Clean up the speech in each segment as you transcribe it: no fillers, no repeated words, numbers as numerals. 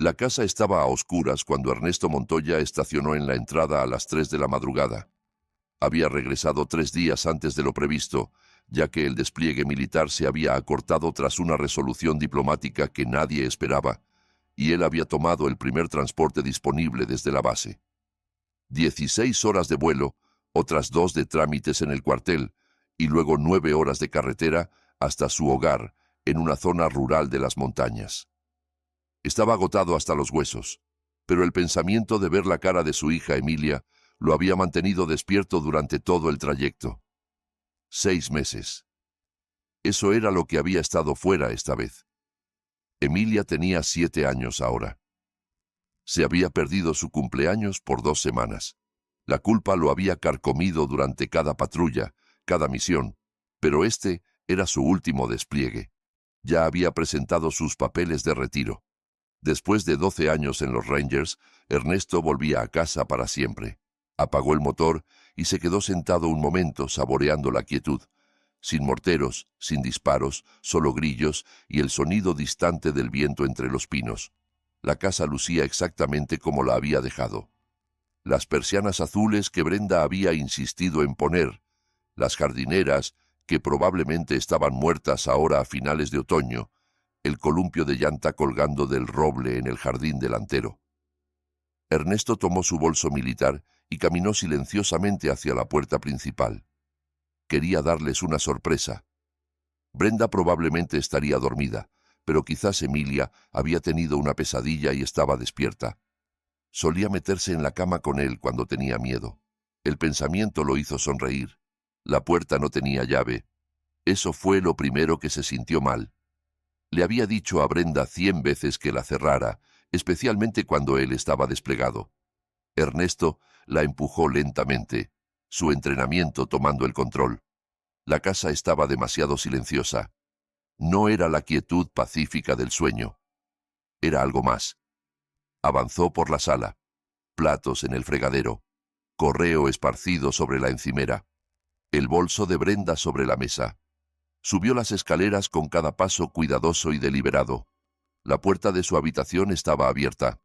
La casa estaba a oscuras cuando Ernesto Montoya estacionó en la entrada a las 3 de la madrugada. Había regresado 3 días antes de lo previsto, ya que el despliegue militar se había acortado tras una resolución diplomática que nadie esperaba, y él había tomado el primer transporte disponible desde la base. 16 horas de vuelo, otras 2 de trámites en el cuartel, y luego 9 horas de carretera hasta su hogar, en una zona rural de las montañas. Estaba agotado hasta los huesos, pero el pensamiento de ver la cara de su hija Emilia lo había mantenido despierto durante todo el trayecto. 6 meses. Eso era lo que había estado fuera esta vez. Emilia tenía 7 años ahora. Se había perdido su cumpleaños por 2 semanas. La culpa lo había carcomido durante cada patrulla, cada misión, pero este era su último despliegue. Ya había presentado sus papeles de retiro. Después de 12 años en los Rangers, Ernesto volvía a casa para siempre. Apagó el motor y se quedó sentado un momento saboreando la quietud. Sin morteros, sin disparos, solo grillos y el sonido distante del viento entre los pinos. La casa lucía exactamente como la había dejado. Las persianas azules que Brenda había insistido en poner, las jardineras, que probablemente estaban muertas ahora a finales de otoño, el columpio de llanta colgando del roble en el jardín delantero. Ernesto tomó su bolso militar y caminó silenciosamente hacia la puerta principal. Quería darles una sorpresa. Brenda probablemente estaría dormida, pero quizás Emilia había tenido una pesadilla y estaba despierta. Solía meterse en la cama con él cuando tenía miedo. El pensamiento lo hizo sonreír. La puerta no tenía llave. Eso fue lo primero que se sintió mal. Le había dicho a Brenda 100 veces que la cerrara, especialmente cuando él estaba desplegado. Ernesto la empujó lentamente, su entrenamiento tomando el control. La casa estaba demasiado silenciosa. No era la quietud pacífica del sueño. Era algo más. Avanzó por la sala. Platos en el fregadero. Correo esparcido sobre la encimera. El bolso de Brenda sobre la mesa. Subió las escaleras con cada paso cuidadoso y deliberado. La puerta de su habitación estaba abierta.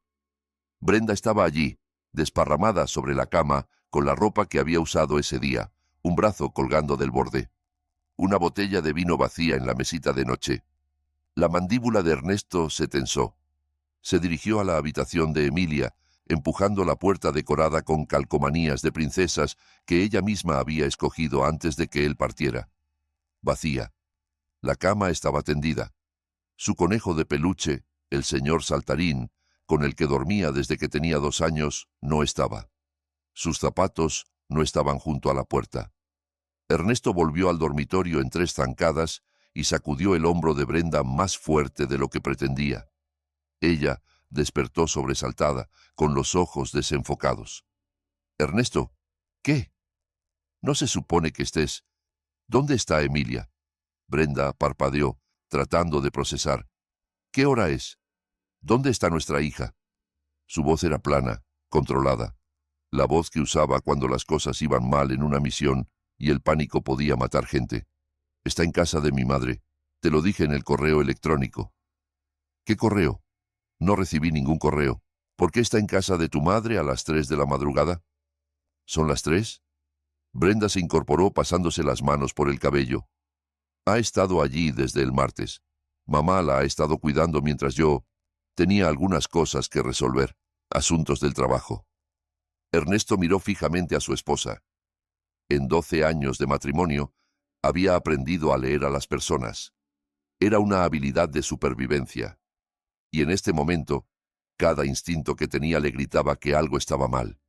Brenda estaba allí, desparramada sobre la cama, con la ropa que había usado ese día, un brazo colgando del borde. Una botella de vino vacía en la mesita de noche. La mandíbula de Ernesto se tensó. Se dirigió a la habitación de Emilia, empujando la puerta decorada con calcomanías de princesas que ella misma había escogido antes de que él partiera. Vacía. La cama estaba tendida. Su conejo de peluche, el señor Saltarín, con el que dormía desde que tenía 2 años, no estaba. Sus zapatos no estaban junto a la puerta. Ernesto volvió al dormitorio en 3 zancadas y sacudió el hombro de Brenda más fuerte de lo que pretendía. Ella despertó sobresaltada, con los ojos desenfocados. «Ernesto, ¿qué? No se supone que estés... ¿Dónde está Emilia?» Brenda parpadeó, tratando de procesar. «¿Qué hora es? ¿Dónde está nuestra hija?» Su voz era plana, controlada. La voz que usaba cuando las cosas iban mal en una misión y el pánico podía matar gente. «Está en casa de mi madre. Te lo dije en el correo electrónico». «¿Qué correo? No recibí ningún correo. ¿Por qué está en casa de tu madre a las 3 de la madrugada?» «¿Son las 3?» Brenda se incorporó pasándose las manos por el cabello. «Ha estado allí desde el martes. Mamá la ha estado cuidando mientras yo tenía algunas cosas que resolver, asuntos del trabajo». Ernesto miró fijamente a su esposa. En 12 años de matrimonio, había aprendido a leer a las personas. Era una habilidad de supervivencia. Y en este momento, cada instinto que tenía le gritaba que algo estaba mal.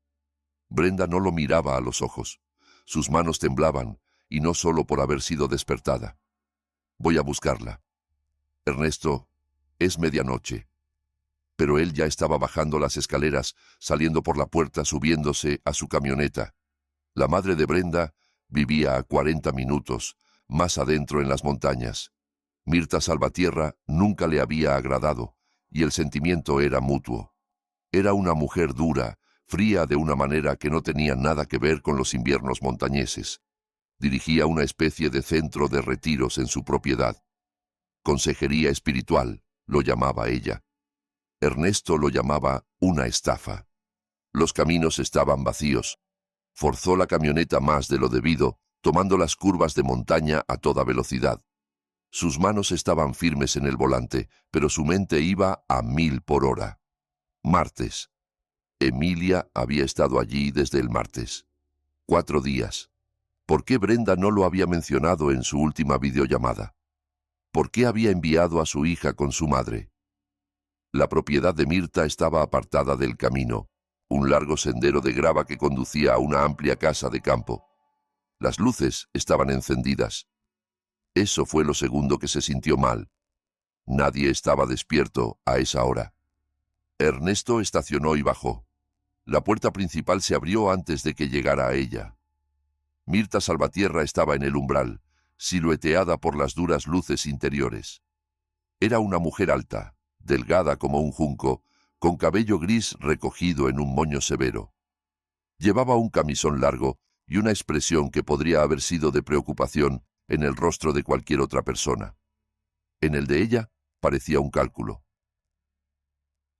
Brenda no lo miraba a los ojos. Sus manos temblaban, y no solo por haber sido despertada. «Voy a buscarla». «Ernesto, es medianoche». Pero él ya estaba bajando las escaleras, saliendo por la puerta, subiéndose a su camioneta. La madre de Brenda vivía a 40 minutos, más adentro en las montañas. Mirta Salvatierra nunca le había agradado, y el sentimiento era mutuo. Era una mujer dura, fría de una manera que no tenía nada que ver con los inviernos montañeses. Dirigía una especie de centro de retiros en su propiedad. Consejería espiritual, lo llamaba ella. Ernesto lo llamaba una estafa. Los caminos estaban vacíos. Forzó la camioneta más de lo debido, tomando las curvas de montaña a toda velocidad. Sus manos estaban firmes en el volante, pero su mente iba a 1000 por hora. Martes. Emilia había estado allí desde el martes. 4 días. ¿Por qué Brenda no lo había mencionado en su última videollamada? ¿Por qué había enviado a su hija con su madre? La propiedad de Mirta estaba apartada del camino, un largo sendero de grava que conducía a una amplia casa de campo. Las luces estaban encendidas. Eso fue lo segundo que se sintió mal. Nadie estaba despierto a esa hora. Ernesto estacionó y bajó. La puerta principal se abrió antes de que llegara a ella. Mirta Salvatierra estaba en el umbral, silueteada por las duras luces interiores. Era una mujer alta, delgada como un junco, con cabello gris recogido en un moño severo. Llevaba un camisón largo y una expresión que podría haber sido de preocupación en el rostro de cualquier otra persona. En el de ella parecía un cálculo.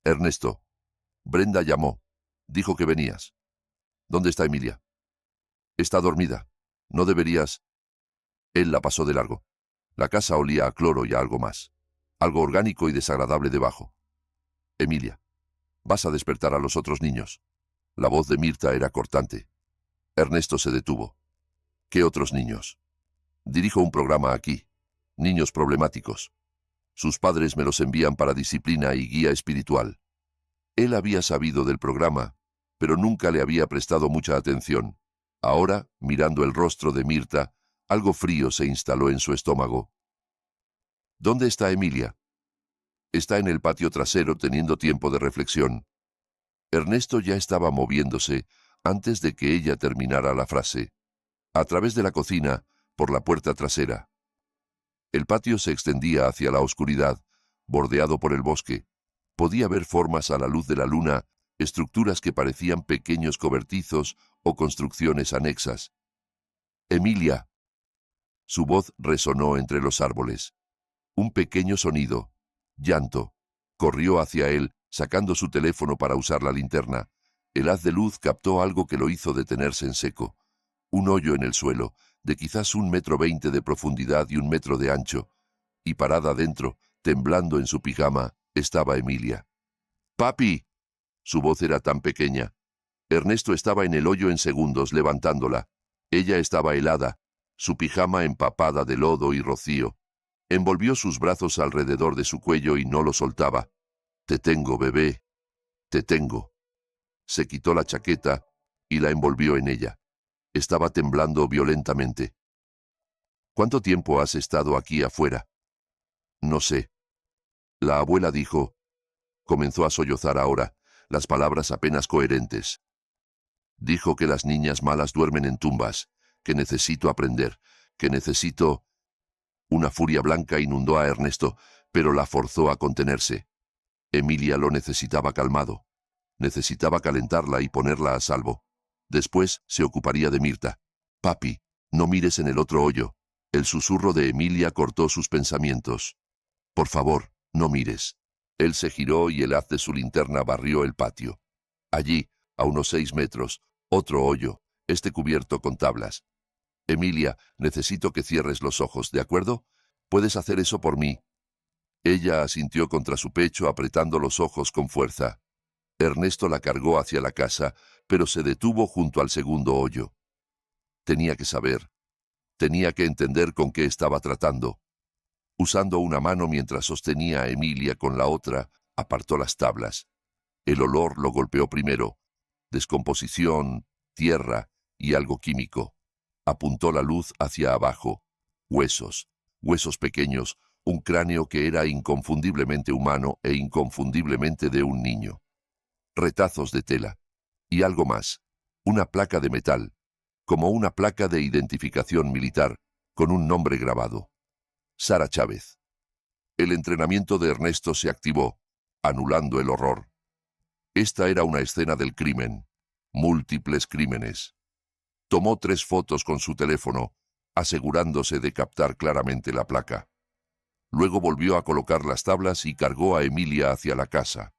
Ernesto. Brenda llamó. Dijo que venías. ¿Dónde está Emilia? Está dormida. No deberías... Él la pasó de largo. La casa olía a cloro y a algo más. Algo orgánico y desagradable debajo. Emilia. Vas a despertar a los otros niños. La voz de Mirta era cortante. Ernesto se detuvo. ¿Qué otros niños? Dirijo un programa aquí. Niños problemáticos. Sus padres me los envían para disciplina y guía espiritual. Él había sabido del programa, pero nunca le había prestado mucha atención. Ahora, mirando el rostro de Mirta, algo frío se instaló en su estómago. ¿Dónde está Emilia? Está en el patio trasero teniendo tiempo de reflexión. Ernesto ya estaba moviéndose antes de que ella terminara la frase. A través de la cocina, por la puerta trasera. El patio se extendía hacia la oscuridad, bordeado por el bosque. Podía ver formas a la luz de la luna, estructuras que parecían pequeños cobertizos o construcciones anexas. Emilia. Su voz resonó entre los árboles. Un pequeño sonido. Llanto. Corrió hacia él, sacando su teléfono para usar la linterna. El haz de luz captó algo que lo hizo detenerse en seco. Un hoyo en el suelo, de quizás 1,20 m de profundidad y 1 metro de ancho, y parada dentro, temblando en su pijama, estaba Emilia. ¡Papi! Su voz era tan pequeña. Ernesto estaba en el hoyo en segundos, levantándola. Ella estaba helada, su pijama empapada de lodo y rocío. Envolvió sus brazos alrededor de su cuello y no lo soltaba. «Te tengo, bebé. Te tengo». Se quitó la chaqueta y la envolvió en ella. Estaba temblando violentamente. «¿Cuánto tiempo has estado aquí afuera?» «No sé». La abuela dijo... Comenzó a sollozar ahora, las palabras apenas coherentes. Dijo que las niñas malas duermen en tumbas, que necesito aprender, que necesito... Una furia blanca inundó a Ernesto, pero la forzó a contenerse. Emilia lo necesitaba calmado. Necesitaba calentarla y ponerla a salvo. Después se ocuparía de Mirta. «Papi, no mires en el otro hoyo». El susurro de Emilia cortó sus pensamientos. «Por favor, no mires». Él se giró y el haz de su linterna barrió el patio. Allí, a unos 6 metros, otro hoyo, este cubierto con tablas. «Emilia, necesito que cierres los ojos, ¿de acuerdo? ¿Puedes hacer eso por mí?» Ella asintió contra su pecho, apretando los ojos con fuerza. Ernesto la cargó hacia la casa, pero se detuvo junto al segundo hoyo. Tenía que saber. Tenía que entender con qué estaba tratando. Usando una mano mientras sostenía a Emilia con la otra, apartó las tablas. El olor lo golpeó primero. Descomposición, tierra y algo químico. Apuntó la luz hacia abajo. Huesos, huesos pequeños, un cráneo que era inconfundiblemente humano e inconfundiblemente de un niño. Retazos de tela. Y algo más. Una placa de metal, como una placa de identificación militar, con un nombre grabado. Sara Chávez. El entrenamiento de Ernesto se activó, anulando el horror. Esta era una escena del crimen. Múltiples crímenes. Tomó 3 fotos con su teléfono, asegurándose de captar claramente la placa. Luego volvió a colocar las tablas y cargó a Emilia hacia la casa.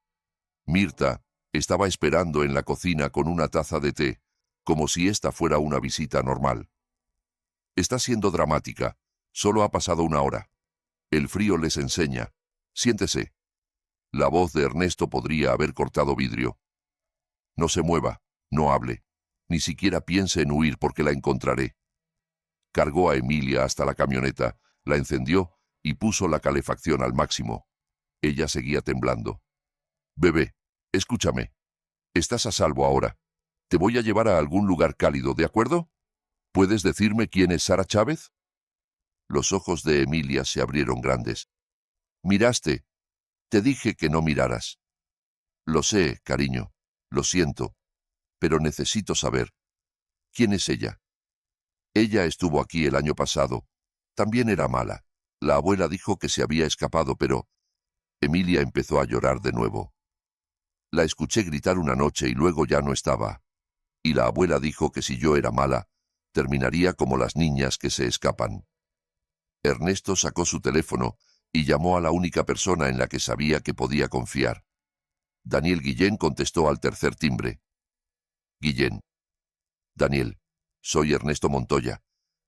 Mirta estaba esperando en la cocina con una taza de té, como si esta fuera una visita normal. Está siendo dramática. Solo ha pasado una hora. El frío les enseña. Siéntese. La voz de Ernesto podría haber cortado vidrio. No se mueva, no hable. Ni siquiera piense en huir porque la encontraré. Cargó a Emilia hasta la camioneta, la encendió y puso la calefacción al máximo. Ella seguía temblando. Bebé, escúchame. Estás a salvo ahora. Te voy a llevar a algún lugar cálido, ¿de acuerdo? ¿Puedes decirme quién es Sara Chávez? Los ojos de Emilia se abrieron grandes. Miraste. Te dije que no miraras. Lo sé, cariño. Lo siento. Pero necesito saber. ¿Quién es ella? Ella estuvo aquí el año pasado. También era mala. La abuela dijo que se había escapado, pero... Emilia empezó a llorar de nuevo. La escuché gritar una noche y luego ya no estaba. Y la abuela dijo que si yo era mala, terminaría como las niñas que se escapan. Ernesto sacó su teléfono y llamó a la única persona en la que sabía que podía confiar. Daniel Guillén contestó al tercer timbre. Guillén. Daniel, soy Ernesto Montoya.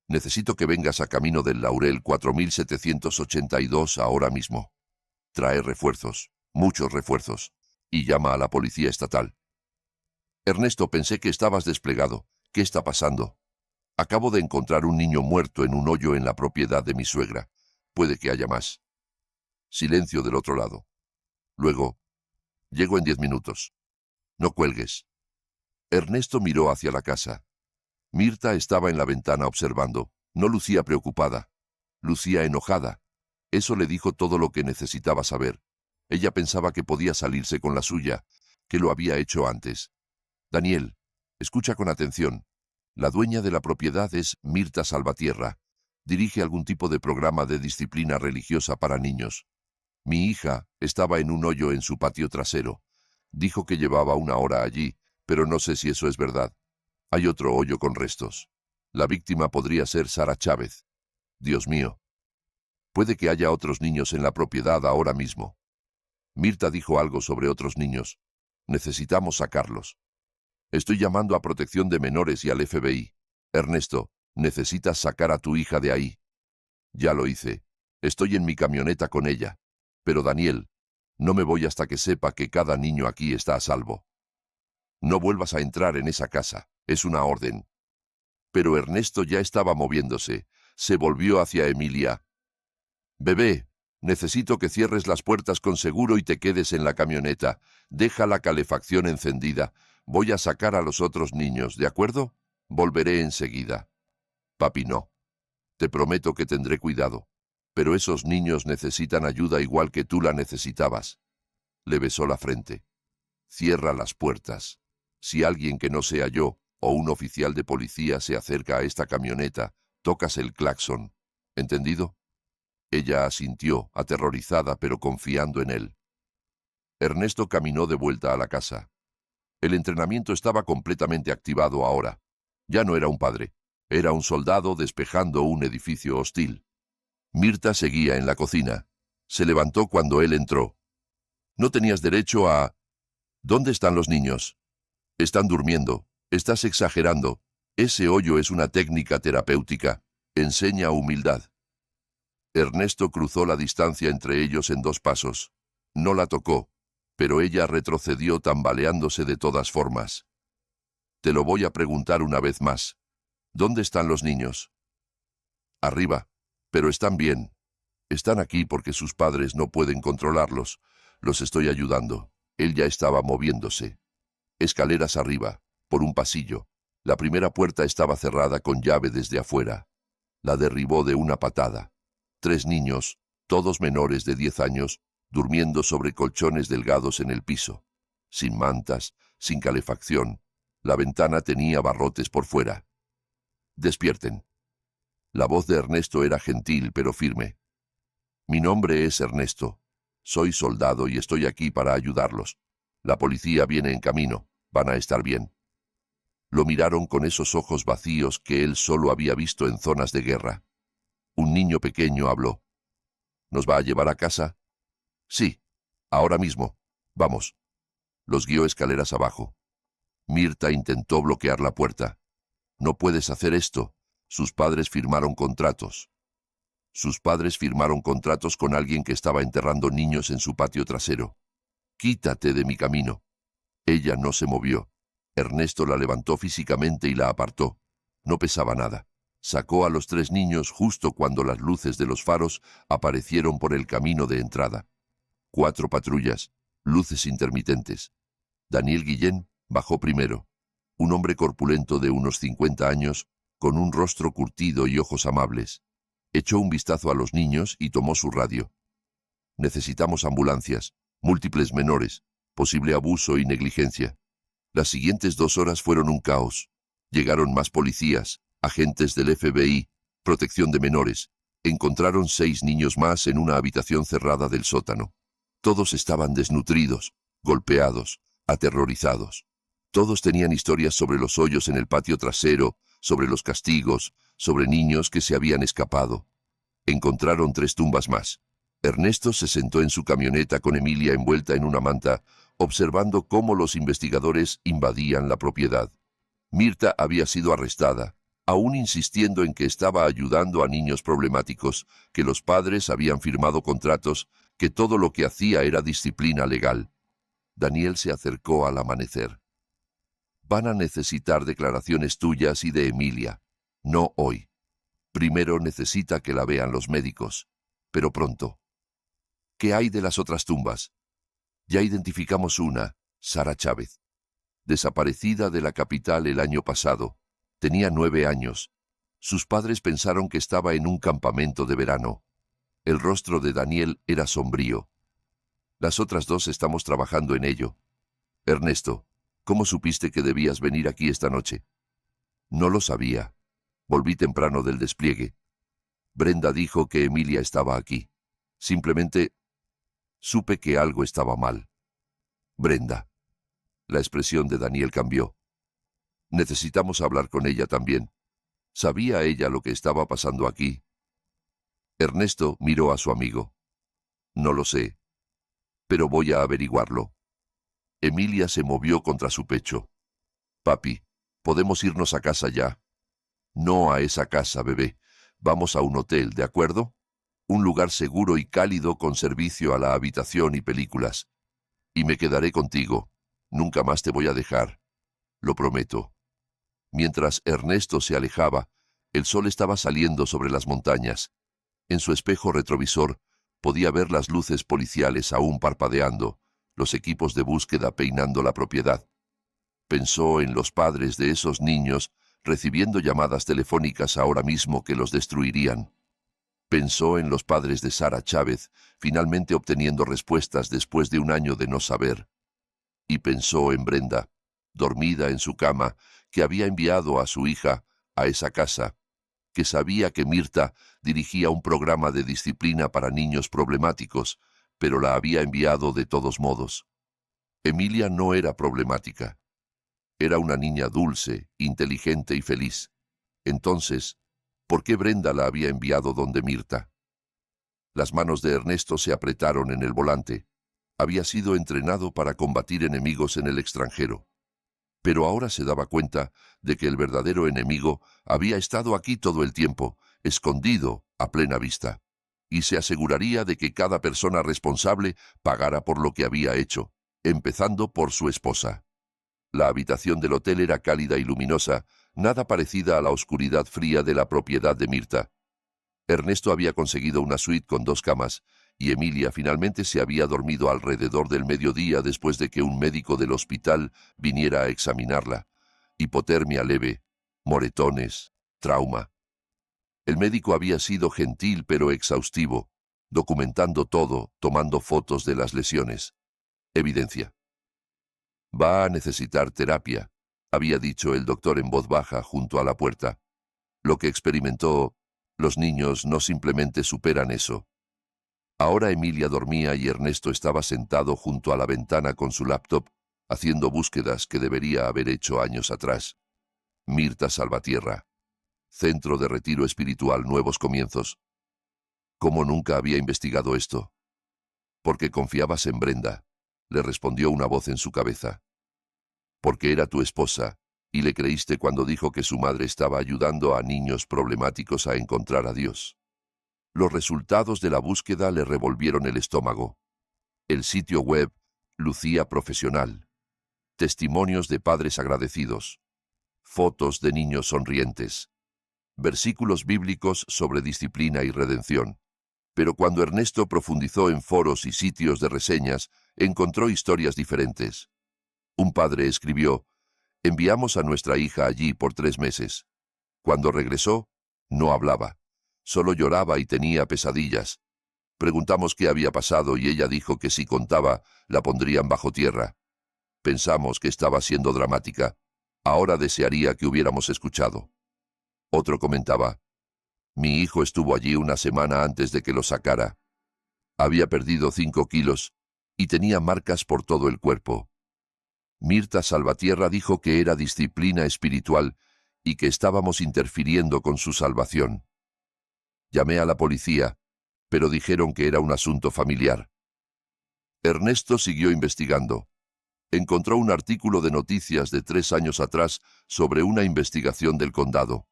Necesito que vengas a Camino del Laurel 4782 ahora mismo. Trae refuerzos, muchos refuerzos, y llama a la policía estatal. Ernesto, pensé que estabas desplegado. ¿Qué está pasando? Acabo de encontrar un niño muerto en un hoyo en la propiedad de mi suegra. Puede que haya más. Silencio del otro lado. Luego, llego en 10 minutos. No cuelgues. Ernesto miró hacia la casa. Mirta estaba en la ventana observando. No lucía preocupada. Lucía enojada. Eso le dijo todo lo que necesitaba saber. Ella pensaba que podía salirse con la suya, que lo había hecho antes. Daniel, escucha con atención. La dueña de la propiedad es Mirta Salvatierra. Dirige algún tipo de programa de disciplina religiosa para niños. Mi hija estaba en un hoyo en su patio trasero. Dijo que llevaba una hora allí, pero no sé si eso es verdad. Hay otro hoyo con restos. La víctima podría ser Sara Chávez. Dios mío. Puede que haya otros niños en la propiedad ahora mismo. Mirta dijo algo sobre otros niños. Necesitamos sacarlos. Estoy llamando a Protección de Menores y al FBI. Ernesto, necesitas sacar a tu hija de ahí. Ya lo hice. Estoy en mi camioneta con ella. Pero Daniel, no me voy hasta que sepa que cada niño aquí está a salvo. No vuelvas a entrar en esa casa. Es una orden. Pero Ernesto ya estaba moviéndose. Se volvió hacia Emilia. Bebé, necesito que cierres las puertas con seguro y te quedes en la camioneta. Deja la calefacción encendida. Voy a sacar a los otros niños, ¿de acuerdo? Volveré enseguida. Papi, no. Te prometo que tendré cuidado. Pero esos niños necesitan ayuda igual que tú la necesitabas. Le besó la frente. Cierra las puertas. Si alguien que no sea yo o un oficial de policía se acerca a esta camioneta, tocas el claxon. ¿Entendido? Ella asintió, aterrorizada pero confiando en él. Ernesto caminó de vuelta a la casa. El entrenamiento estaba completamente activado ahora. Ya no era un padre. Era un soldado despejando un edificio hostil. Mirta seguía en la cocina. Se levantó cuando él entró. No tenías derecho a... ¿Dónde están los niños? Están durmiendo. Estás exagerando. Ese hoyo es una técnica terapéutica. Enseña humildad. Ernesto cruzó la distancia entre ellos en 2 pasos. No la tocó, pero ella retrocedió tambaleándose de todas formas. Te lo voy a preguntar una vez más. ¿Dónde están los niños? Arriba, pero están bien. Están aquí porque sus padres no pueden controlarlos. Los estoy ayudando. Él ya estaba moviéndose. Escaleras arriba, por un pasillo. La primera puerta estaba cerrada con llave desde afuera. La derribó de una patada. 3 niños, todos menores de 10 años, durmiendo sobre colchones delgados en el piso. Sin mantas, sin calefacción. La ventana tenía barrotes por fuera. Despierten. La voz de Ernesto era gentil pero firme. Mi nombre es Ernesto. Soy soldado y estoy aquí para ayudarlos. La policía viene en camino. Van a estar bien. Lo miraron con esos ojos vacíos que él solo había visto en zonas de guerra. Un niño pequeño habló. ¿Nos va a llevar a casa? Sí, ahora mismo. Vamos. Los guió escaleras abajo. Mirta intentó bloquear la puerta. «No puedes hacer esto. Sus padres firmaron contratos». Sus padres firmaron contratos con alguien que estaba enterrando niños en su patio trasero. «Quítate de mi camino». Ella no se movió. Ernesto la levantó físicamente y la apartó. No pesaba nada. Sacó a los 3 niños justo cuando las luces de los faros aparecieron por el camino de entrada. 4 patrullas, luces intermitentes. Daniel Guillén bajó primero. Un hombre corpulento de unos 50 años, con un rostro curtido y ojos amables. Echó un vistazo a los niños y tomó su radio. «Necesitamos ambulancias, múltiples menores, posible abuso y negligencia». Las siguientes 2 horas fueron un caos. Llegaron más policías, agentes del FBI, protección de menores. Encontraron 6 niños más en una habitación cerrada del sótano. Todos estaban desnutridos, golpeados, aterrorizados. Todos tenían historias sobre los hoyos en el patio trasero, sobre los castigos, sobre niños que se habían escapado. Encontraron 3 tumbas más. Ernesto se sentó en su camioneta con Emilia envuelta en una manta, observando cómo los investigadores invadían la propiedad. Mirta había sido arrestada, aún insistiendo en que estaba ayudando a niños problemáticos, que los padres habían firmado contratos, que todo lo que hacía era disciplina legal. Daniel se acercó al amanecer. «Van a necesitar declaraciones tuyas y de Emilia. No hoy. Primero necesita que la vean los médicos, pero pronto». «¿Qué hay de las otras tumbas?» «Ya identificamos una, Sara Chávez. Desaparecida de la capital el año pasado. Tenía 9 años. Sus padres pensaron que estaba en un campamento de verano. El rostro de Daniel era sombrío. Las otras 2 estamos trabajando en ello. Ernesto, ¿cómo supiste que debías venir aquí esta noche?» «No lo sabía. Volví temprano del despliegue. Brenda dijo que Emilia estaba aquí. Simplemente supe que algo estaba mal». «Brenda». La expresión de Daniel cambió. «Necesitamos hablar con ella también. ¿Sabía ella lo que estaba pasando aquí?» Ernesto miró a su amigo. «No lo sé, pero voy a averiguarlo». Emilia se movió contra su pecho. «Papi, ¿podemos irnos a casa ya?» «No a esa casa, bebé. Vamos a un hotel, ¿de acuerdo? Un lugar seguro y cálido con servicio a la habitación y películas. Y me quedaré contigo. Nunca más te voy a dejar. Lo prometo». Mientras Ernesto se alejaba, el sol estaba saliendo sobre las montañas. En su espejo retrovisor podía ver las luces policiales aún parpadeando, los equipos de búsqueda peinando la propiedad. Pensó en los padres de esos niños recibiendo llamadas telefónicas ahora mismo que los destruirían. Pensó en los padres de Sara Chávez finalmente obteniendo respuestas después de un año de no saber. Y pensó en Brenda, dormida en su cama, que había enviado a su hija a esa casa, que sabía que Mirta dirigía un programa de disciplina para niños problemáticos, pero la había enviado de todos modos. Emilia no era problemática. Era una niña dulce, inteligente y feliz. Entonces, ¿por qué Brenda la había enviado donde Mirta? Las manos de Ernesto se apretaron en el volante. Había sido entrenado para combatir enemigos en el extranjero. Pero ahora se daba cuenta de que el verdadero enemigo había estado aquí todo el tiempo, escondido a plena vista, y se aseguraría de que cada persona responsable pagara por lo que había hecho, empezando por su esposa. La habitación del hotel era cálida y luminosa, nada parecida a la oscuridad fría de la propiedad de Mirta. Ernesto había conseguido una suite con 2 camas, y Emilia finalmente se había dormido alrededor del mediodía después de que un médico del hospital viniera a examinarla. Hipotermia leve, moretones, trauma. El médico había sido gentil pero exhaustivo, documentando todo, tomando fotos de las lesiones. Evidencia. «Va a necesitar terapia», había dicho el doctor en voz baja junto a la puerta. Lo que experimentó, los niños no simplemente superan eso. Ahora Emilia dormía y Ernesto estaba sentado junto a la ventana con su laptop, haciendo búsquedas que debería haber hecho años atrás. Mirta Salvatierra. Centro de Retiro Espiritual Nuevos Comienzos. ¿Cómo nunca había investigado esto? Porque confiabas en Brenda. le respondió una voz en su cabeza. Porque era tu esposa, y le creíste cuando dijo que su madre estaba ayudando a niños problemáticos a encontrar a Dios. Los resultados de la búsqueda le revolvieron el estómago. El sitio web lucía profesional. Testimonios de padres agradecidos. Fotos de niños sonrientes. Versículos bíblicos sobre disciplina y redención. Pero cuando Ernesto profundizó en foros y sitios de reseñas, encontró historias diferentes. Un padre escribió: enviamos a nuestra hija allí por 3 meses. Cuando regresó, no hablaba. Solo lloraba y tenía pesadillas. Preguntamos qué había pasado y ella dijo que si contaba, la pondrían bajo tierra. Pensamos que estaba siendo dramática. Ahora desearía que hubiéramos escuchado. Otro comentaba: mi hijo estuvo allí una semana antes de que lo sacara. Había perdido 5 kilos y tenía marcas por todo el cuerpo. Mirta Salvatierra dijo que era disciplina espiritual y que estábamos interfiriendo con su salvación. Llamé a la policía, pero dijeron que era un asunto familiar. Ernesto siguió investigando. Encontró un artículo de noticias de 3 años atrás sobre una investigación del condado.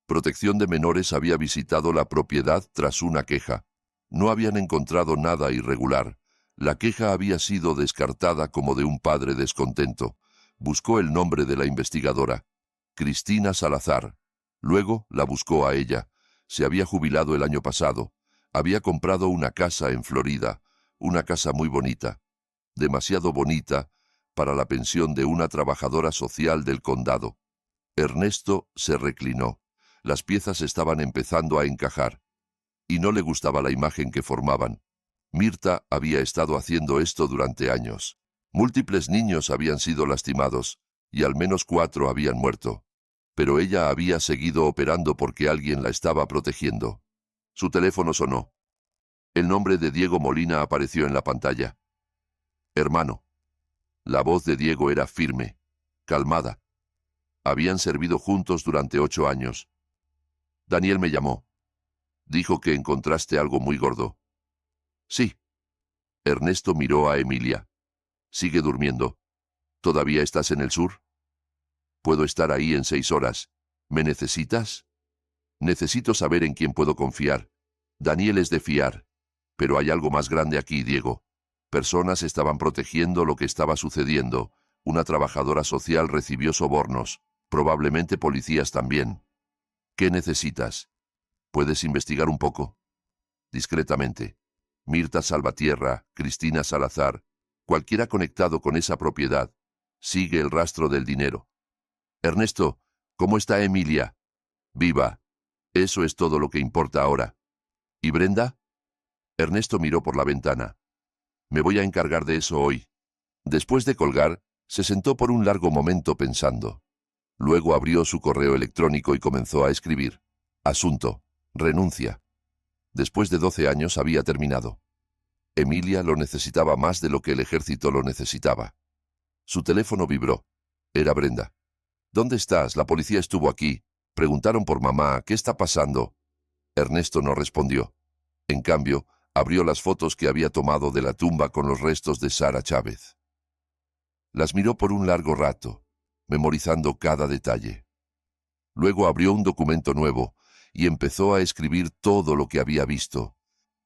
Protección de Menores había visitado la propiedad tras una queja. No habían encontrado nada irregular. La queja había sido descartada como de un padre descontento. Buscó el nombre de la investigadora, Cristina Salazar. Luego la buscó a ella. Se había jubilado el año pasado. Había comprado una casa en Florida, una casa muy bonita. Demasiado bonita para la pensión de una trabajadora social del condado. Ernesto se reclinó. Las piezas estaban empezando a encajar, y no le gustaba la imagen que formaban. Mirta había estado haciendo esto durante años. Múltiples niños habían sido lastimados, y al menos 4 habían muerto. Pero ella había seguido operando porque alguien la estaba protegiendo. Su teléfono sonó. El nombre de Diego Molina apareció en la pantalla. Hermano. La voz de Diego era firme, calmada. Habían servido juntos durante 8 años. Daniel me llamó. Dijo que encontraste algo muy gordo. Sí. Ernesto miró a Emilia. Sigue durmiendo. ¿Todavía estás en el sur? Puedo estar ahí en 6 horas. ¿Me necesitas? Necesito saber en quién puedo confiar. Daniel es de fiar. Pero hay algo más grande aquí, Diego. Personas estaban protegiendo lo que estaba sucediendo. Una trabajadora social recibió sobornos. Probablemente policías también. ¿Qué necesitas? ¿Puedes investigar un poco? Discretamente. Mirta Salvatierra, Cristina Salazar, cualquiera conectado con esa propiedad. Sigue el rastro del dinero. Ernesto, ¿cómo está Emilia? Viva. Eso es todo lo que importa ahora. ¿Y Brenda? Ernesto miró por la ventana. Me voy a encargar de eso hoy. Después de colgar, se sentó por un largo momento pensando. Luego abrió su correo electrónico y comenzó a escribir. Asunto. Renuncia. Después de 12 años había terminado. Emilia lo necesitaba más de lo que el ejército lo necesitaba. Su teléfono vibró. Era Brenda. ¿Dónde estás? La policía estuvo aquí. Preguntaron por mamá. ¿Qué está pasando? Ernesto no respondió. En cambio, abrió las fotos que había tomado de la tumba con los restos de Sara Chávez. Las miró por un largo rato, memorizando cada detalle. Luego abrió un documento nuevo y empezó a escribir todo lo que había visto,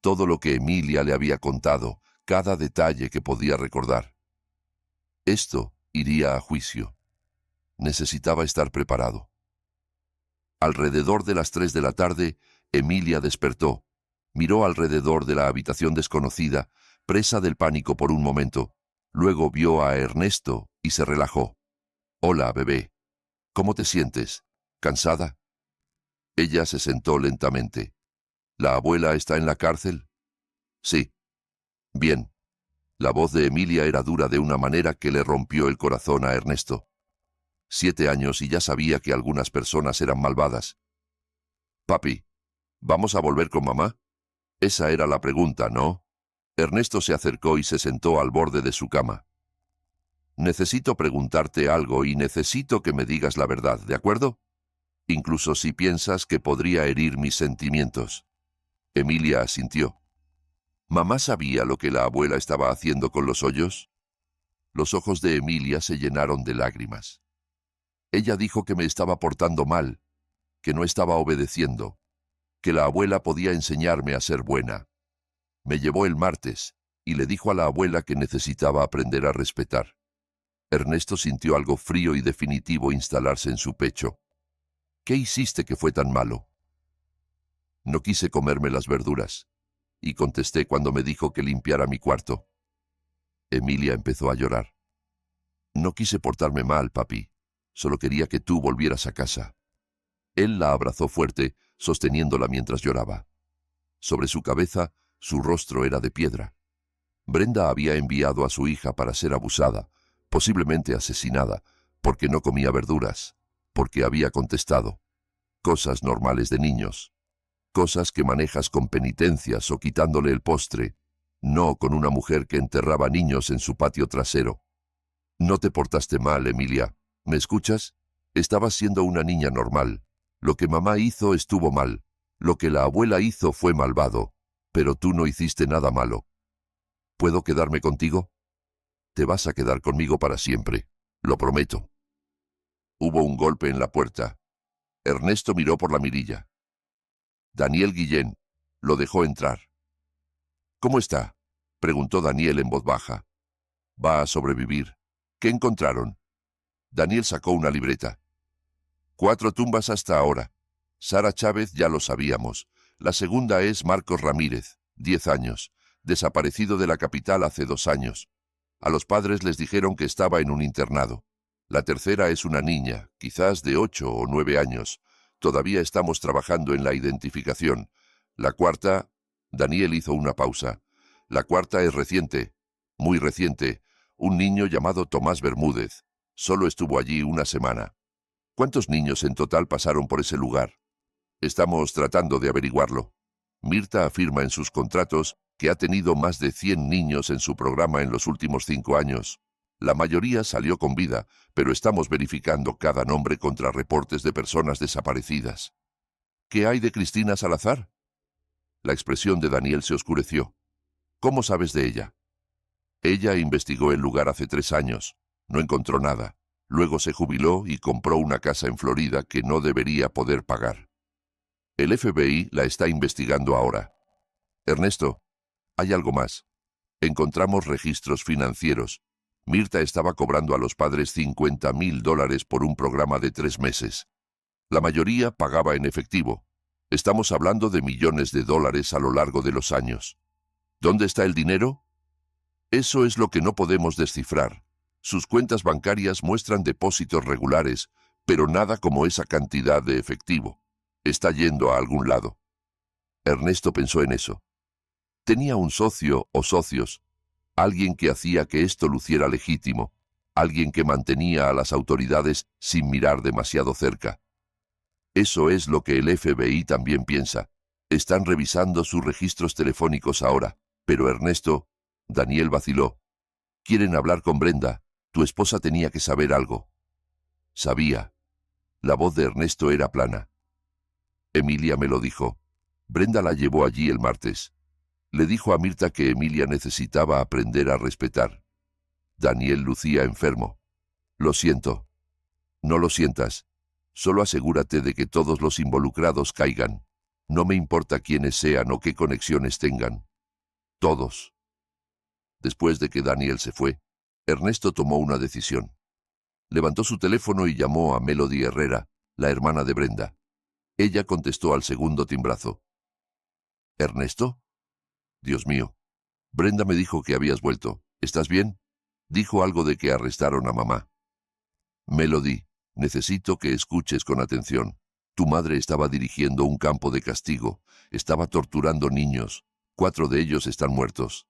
todo lo que Emilia le había contado, cada detalle que podía recordar. Esto iría a juicio. Necesitaba estar preparado. Alrededor de las 3 de la tarde, Emilia despertó. Miró alrededor de la habitación desconocida, presa del pánico por un momento. Luego vio a Ernesto y se relajó. «Hola, bebé. ¿Cómo te sientes? ¿Cansada?» Ella se sentó lentamente. «¿La abuela está en la cárcel?» «Sí». «Bien». La voz de Emilia era dura de una manera que le rompió el corazón a Ernesto. 7 años y ya sabía que algunas personas eran malvadas. «Papi, ¿vamos a volver con mamá?» Esa era la pregunta, ¿no? Ernesto se acercó y se sentó al borde de su cama. Necesito preguntarte algo y necesito que me digas la verdad, ¿de acuerdo? Incluso si piensas que podría herir mis sentimientos. Emilia asintió. ¿Mamá sabía lo que la abuela estaba haciendo con los hoyos? Los ojos de Emilia se llenaron de lágrimas. Ella dijo que me estaba portando mal, que no estaba obedeciendo, que la abuela podía enseñarme a ser buena. Me llevó el martes y le dijo a la abuela que necesitaba aprender a respetar. Ernesto sintió algo frío y definitivo instalarse en su pecho. ¿Qué hiciste que fue tan malo? No quise comerme las verduras, y contesté cuando me dijo que limpiara mi cuarto. Emilia empezó a llorar. No quise portarme mal, papi. Solo quería que tú volvieras a casa. Él la abrazó fuerte, sosteniéndola mientras lloraba. Sobre su cabeza, su rostro era de piedra. Brenda había enviado a su hija para ser abusada, posiblemente asesinada, porque no comía verduras, porque había contestado. Cosas normales de niños. Cosas que manejas con penitencias o quitándole el postre, no con una mujer que enterraba niños en su patio trasero. No te portaste mal, Emilia. ¿Me escuchas? Estabas siendo una niña normal. Lo que mamá hizo estuvo mal. Lo que la abuela hizo fue malvado. Pero tú no hiciste nada malo. ¿Puedo quedarme contigo? Te vas a quedar conmigo para siempre. Lo prometo. Hubo un golpe en la puerta. Ernesto miró por la mirilla. Daniel Guillén. Lo dejó entrar. ¿Cómo está? Preguntó Daniel en voz baja. Va a sobrevivir. ¿Qué encontraron? Daniel sacó una libreta. 4 tumbas hasta ahora. Sara Chávez ya lo sabíamos. La segunda es Marcos Ramírez, 10 años, desaparecido de la capital hace 2 años. A los padres les dijeron que estaba en un internado. La tercera es una niña, quizás de 8 o 9 años. Todavía estamos trabajando en la identificación. La cuarta... Daniel hizo una pausa. La cuarta es reciente, muy reciente. Un niño llamado Tomás Bermúdez. Solo estuvo allí 1 semana. ¿Cuántos niños en total pasaron por ese lugar? Estamos tratando de averiguarlo. Mirta afirma en sus contratos que ha tenido más de 100 niños en su programa en los últimos 5 años. La mayoría salió con vida, pero estamos verificando cada nombre contra reportes de personas desaparecidas. ¿Qué hay de Cristina Salazar? La expresión de Daniel se oscureció. ¿Cómo sabes de ella? Ella investigó el lugar hace 3 años. No encontró nada. Luego se jubiló y compró una casa en Florida que no debería poder pagar. El FBI la está investigando ahora. Ernesto, hay algo más. Encontramos registros financieros. Mirta estaba cobrando a los padres $50,000 por un programa de 3 meses. La mayoría pagaba en efectivo. Estamos hablando de millones de dólares a lo largo de los años. ¿Dónde está el dinero? Eso es lo que no podemos descifrar. Sus cuentas bancarias muestran depósitos regulares, pero nada como esa cantidad de efectivo. Está yendo a algún lado. Ernesto pensó en eso. Tenía un socio o socios, alguien que hacía que esto luciera legítimo, alguien que mantenía a las autoridades sin mirar demasiado cerca. Eso es lo que el FBI también piensa. Están revisando sus registros telefónicos ahora. Pero Ernesto, Daniel vaciló. Quieren hablar con Brenda. Tu esposa tenía que saber algo. Sabía. La voz de Ernesto era plana. Emilia me lo dijo. Brenda la llevó allí el martes. Le dijo a Mirta que Emilia necesitaba aprender a respetar. Daniel lucía enfermo. Lo siento. No lo sientas. Solo asegúrate de que todos los involucrados caigan. No me importa quiénes sean o qué conexiones tengan. Todos. Después de que Daniel se fue, Ernesto tomó una decisión. Levantó su teléfono y llamó a Melody Herrera, la hermana de Brenda. Ella contestó al segundo timbrazo. ¿Ernesto? Dios mío. Brenda me dijo que habías vuelto. ¿Estás bien? Dijo algo de que arrestaron a mamá. Melody, necesito que escuches con atención. Tu madre estaba dirigiendo un campo de castigo. Estaba torturando niños. 4 de ellos están muertos.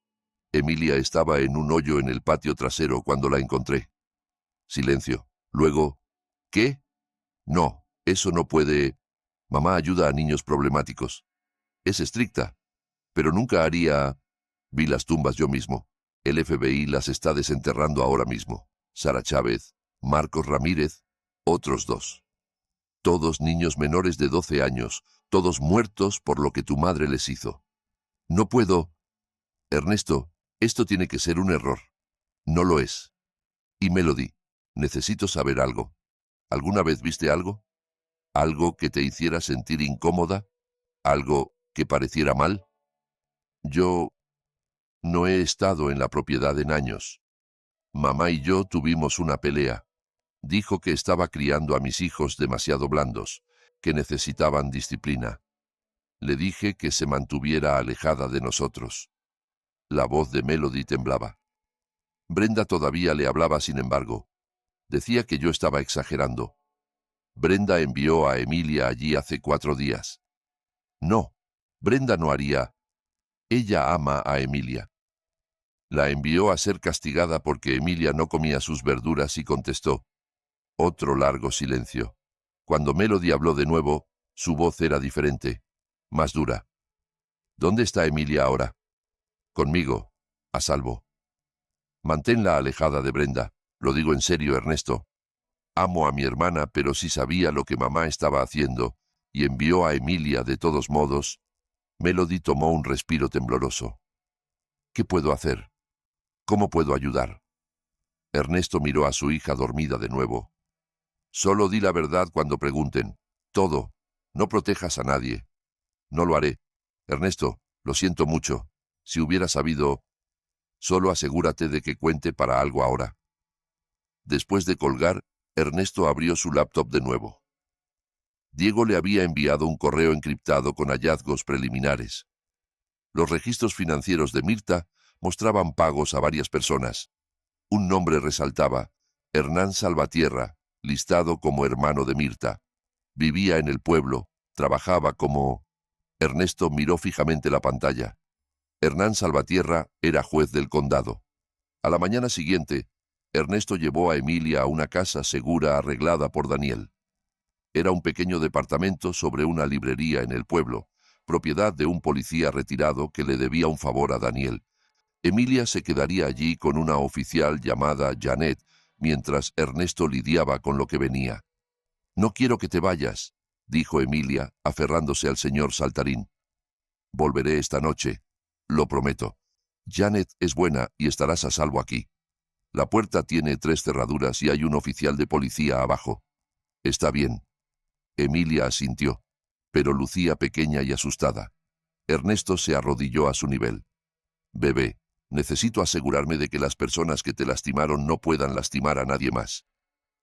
Emilia estaba en un hoyo en el patio trasero cuando la encontré. Silencio. Luego, ¿qué? No, eso no puede... Mamá ayuda a niños problemáticos. Es estricta, pero nunca haría... Vi las tumbas yo mismo. El FBI las está desenterrando ahora mismo. Sara Chávez, Marcos Ramírez, otros 2. Todos niños menores de 12 años, todos muertos por lo que tu madre les hizo. No puedo... Ernesto, esto tiene que ser un error. No lo es. Y Melody, necesito saber algo. ¿Alguna vez viste algo? ¿Algo que te hiciera sentir incómoda? ¿Algo que pareciera mal? Yo no he estado en la propiedad en años. Mamá y yo tuvimos una pelea. Dijo que estaba criando a mis hijos demasiado blandos, que necesitaban disciplina. Le dije que se mantuviera alejada de nosotros. La voz de Melody temblaba. Brenda todavía le hablaba, sin embargo. Decía que yo estaba exagerando. Brenda envió a Emilia allí hace 4 días. No, Brenda no haría. Ella ama a Emilia. La envió a ser castigada porque Emilia no comía sus verduras y contestó. Otro largo silencio. Cuando Melody habló de nuevo, su voz era diferente, más dura. ¿Dónde está Emilia ahora? Conmigo, a salvo. Manténla alejada de Brenda. Lo digo en serio, Ernesto. Amo a mi hermana, pero si sabía lo que mamá estaba haciendo, y envió a Emilia de todos modos. Melody tomó un respiro tembloroso. ¿Qué puedo hacer? ¿Cómo puedo ayudar? Ernesto miró a su hija dormida de nuevo. Solo di la verdad cuando pregunten. Todo. No protejas a nadie. No lo haré. Ernesto, lo siento mucho. Si hubiera sabido... Solo asegúrate de que cuente para algo ahora. Después de colgar, Ernesto abrió su laptop de nuevo. Diego le había enviado un correo encriptado con hallazgos preliminares. Los registros financieros de Mirta mostraban pagos a varias personas. Un nombre resaltaba, Hernán Salvatierra, listado como hermano de Mirta. Vivía en el pueblo, trabajaba como... Ernesto miró fijamente la pantalla. Hernán Salvatierra era juez del condado. A la mañana siguiente, Ernesto llevó a Emilia a una casa segura arreglada por Daniel. Era un pequeño departamento sobre una librería en el pueblo, propiedad de un policía retirado que le debía un favor a Daniel. Emilia se quedaría allí con una oficial llamada Janet, mientras Ernesto lidiaba con lo que venía. «No quiero que te vayas», dijo Emilia, aferrándose al señor Saltarín. «Volveré esta noche, lo prometo. Janet es buena y estarás a salvo aquí. La puerta tiene 3 cerraduras y hay un oficial de policía abajo. Está bien». Emilia asintió, pero lucía pequeña y asustada. Ernesto se arrodilló a su nivel. «Bebé, necesito asegurarme de que las personas que te lastimaron no puedan lastimar a nadie más.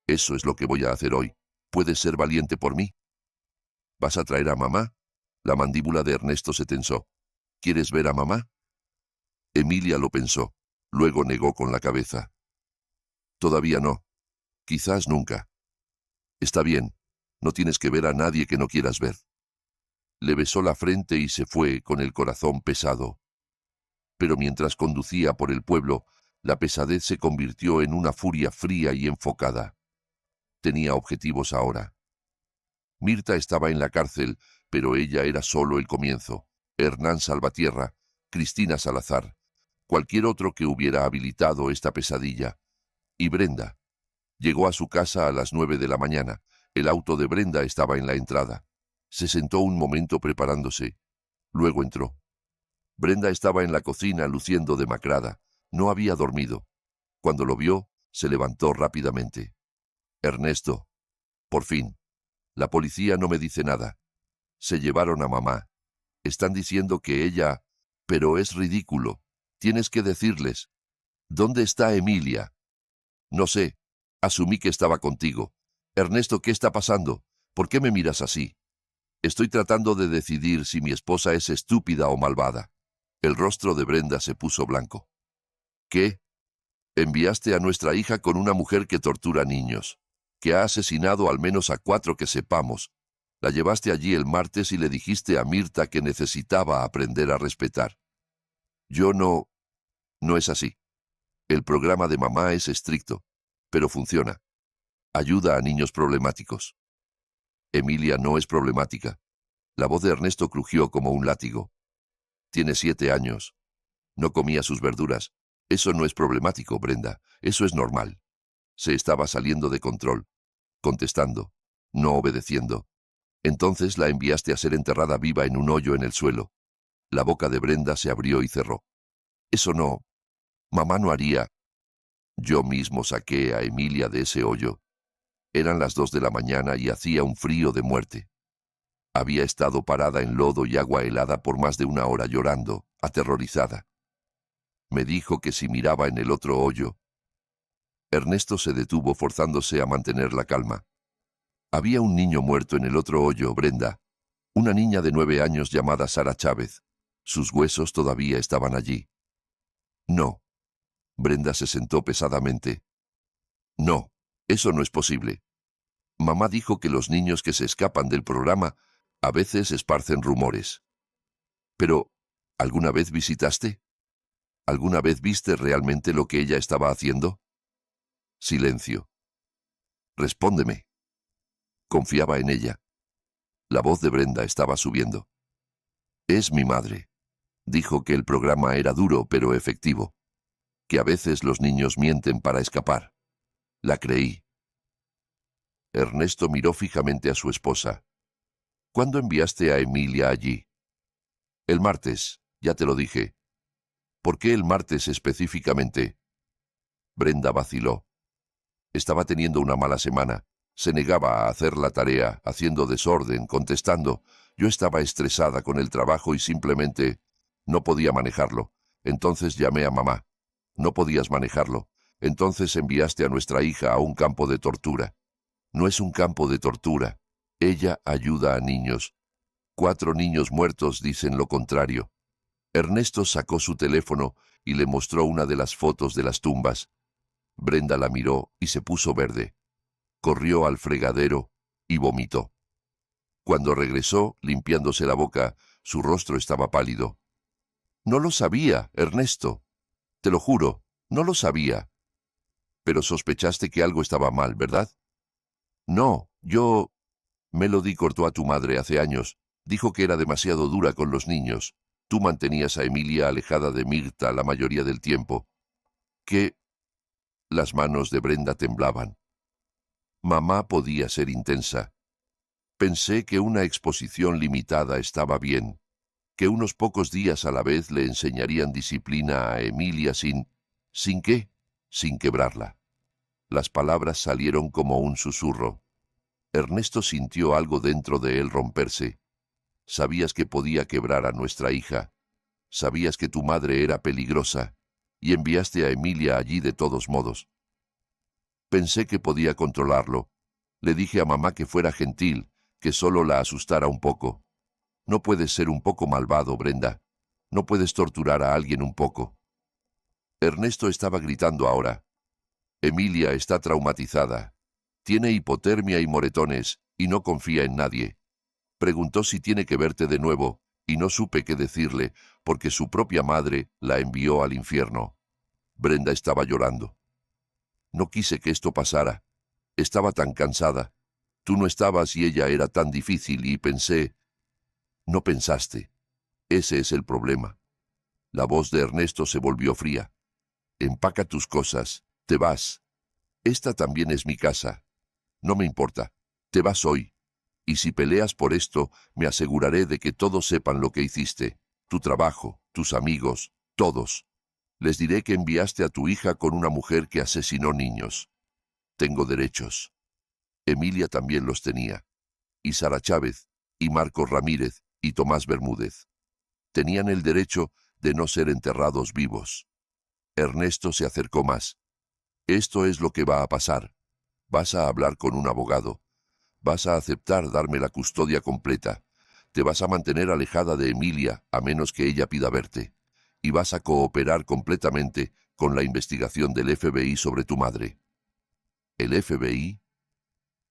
Eso es lo que voy a hacer hoy. ¿Puedes ser valiente por mí?» «¿Vas a traer a mamá?» La mandíbula de Ernesto se tensó. «¿Quieres ver a mamá?» Emilia lo pensó, luego negó con la cabeza. «Todavía no. Quizás nunca». «Está bien. No tienes que ver a nadie que no quieras ver». Le besó la frente y se fue con el corazón pesado. Pero mientras conducía por el pueblo, la pesadez se convirtió en una furia fría y enfocada. Tenía objetivos ahora. Mirta estaba en la cárcel, pero ella era solo el comienzo. Hernán Salvatierra, Cristina Salazar, cualquier otro que hubiera habilitado esta pesadilla. Y Brenda. Llegó a su casa a las 9 de la mañana. El auto de Brenda estaba en la entrada. Se sentó un momento preparándose. Luego entró. Brenda estaba en la cocina luciendo demacrada. No había dormido. Cuando lo vio, se levantó rápidamente. «Ernesto, por fin. La policía no me dice nada. Se llevaron a mamá. Están diciendo que ella... Pero es ridículo. Tienes que decirles. ¿Dónde está Emilia?» «No sé. Asumí que estaba contigo. Ernesto, ¿qué está pasando? ¿Por qué me miras así?» «Estoy tratando de decidir si mi esposa es estúpida o malvada». El rostro de Brenda se puso blanco. «¿Qué? Enviaste a nuestra hija con una mujer que tortura niños, que ha asesinado al menos a 4 que sepamos. La llevaste allí el martes y le dijiste a Mirta que necesitaba aprender a respetar». «Yo no... No es así. El programa de mamá es estricto, pero funciona. Ayuda a niños problemáticos». «Emilia no es problemática». La voz de Ernesto crujió como un látigo. «Tiene 7 años. No comía sus verduras. Eso no es problemático, Brenda. Eso es normal. Se estaba saliendo de control, contestando, no obedeciendo. Entonces la enviaste a ser enterrada viva en un hoyo en el suelo». La boca de Brenda se abrió y cerró. «Eso no. Mamá no haría». Yo mismo saqué a Emilia de ese hoyo. Eran las 2 de la mañana y hacía un frío de muerte. Había estado parada en lodo y agua helada por más de 1 hora llorando, aterrorizada. Me dijo que si miraba en el otro hoyo. Ernesto se detuvo forzándose a mantener la calma. Había un niño muerto en el otro hoyo, Brenda. Una niña de 9 años llamada Sara Chávez. Sus huesos todavía estaban allí. No. Brenda se sentó pesadamente. No, eso no es posible. Mamá dijo que los niños que se escapan del programa a veces esparcen rumores. Pero, ¿alguna vez visitaste? ¿Alguna vez viste realmente lo que ella estaba haciendo? Silencio. Respóndeme. Confiaba en ella. La voz de Brenda estaba subiendo. Es mi madre. Dijo que el programa era duro pero efectivo. Que a veces los niños mienten para escapar. La creí. Ernesto miró fijamente a su esposa. ¿Cuándo enviaste a Emilia allí? El martes, ya te lo dije. ¿Por qué el martes específicamente? Brenda vaciló. Estaba teniendo una mala semana. Se negaba a hacer la tarea, haciendo desorden, contestando. Yo estaba estresada con el trabajo y simplemente no podía manejarlo. Entonces llamé a mamá. No podías manejarlo. Entonces enviaste a nuestra hija a un campo de tortura. No es un campo de tortura. Ella ayuda a niños. 4 niños muertos dicen lo contrario. Ernesto sacó su teléfono y le mostró una de las fotos de las tumbas. Brenda la miró y se puso verde. Corrió al fregadero y vomitó. Cuando regresó, limpiándose la boca, su rostro estaba pálido. No lo sabía, Ernesto. Te lo juro, no lo sabía. Pero sospechaste que algo estaba mal, ¿verdad? No, yo... Melody cortó a tu madre hace años. Dijo que era demasiado dura con los niños. Tú mantenías a Emilia alejada de Mirta la mayoría del tiempo. ¿Qué? Las manos de Brenda temblaban. Mamá podía ser intensa. Pensé que una exposición limitada estaba bien, que unos pocos días a la vez le enseñarían disciplina a Emilia ¿Sin qué? Sin quebrarla. Las palabras salieron como un susurro. Ernesto sintió algo dentro de él romperse. Sabías que podía quebrar a nuestra hija. Sabías que tu madre era peligrosa y enviaste a Emilia allí de todos modos. Pensé que podía controlarlo. Le dije a mamá que fuera gentil, que solo la asustara un poco. No puedes ser un poco malvado, Brenda. No puedes torturar a alguien un poco. Ernesto estaba gritando ahora. Emilia está traumatizada. Tiene hipotermia y moretones, y no confía en nadie. Preguntó si tiene que verte de nuevo, y no supe qué decirle, porque su propia madre la envió al infierno. Brenda estaba llorando. No quise que esto pasara. Estaba tan cansada. Tú no estabas y ella era tan difícil y pensé... No pensaste. Ese es el problema. La voz de Ernesto se volvió fría. Empaca tus cosas. Te vas. Esta también es mi casa. No me importa. Te vas hoy. Y si peleas por esto, me aseguraré de que todos sepan lo que hiciste. Tu trabajo, tus amigos, todos. Les diré que enviaste a tu hija con una mujer que asesinó niños. Tengo derechos. Emilia también los tenía. Y Sara Chávez, y Marcos Ramírez, y Tomás Bermúdez. Tenían el derecho de no ser enterrados vivos. Ernesto se acercó más. Esto es lo que va a pasar. Vas a hablar con un abogado. Vas a aceptar darme la custodia completa. Te vas a mantener alejada de Emilia, a menos que ella pida verte. Y vas a cooperar completamente con la investigación del FBI sobre tu madre. ¿El FBI?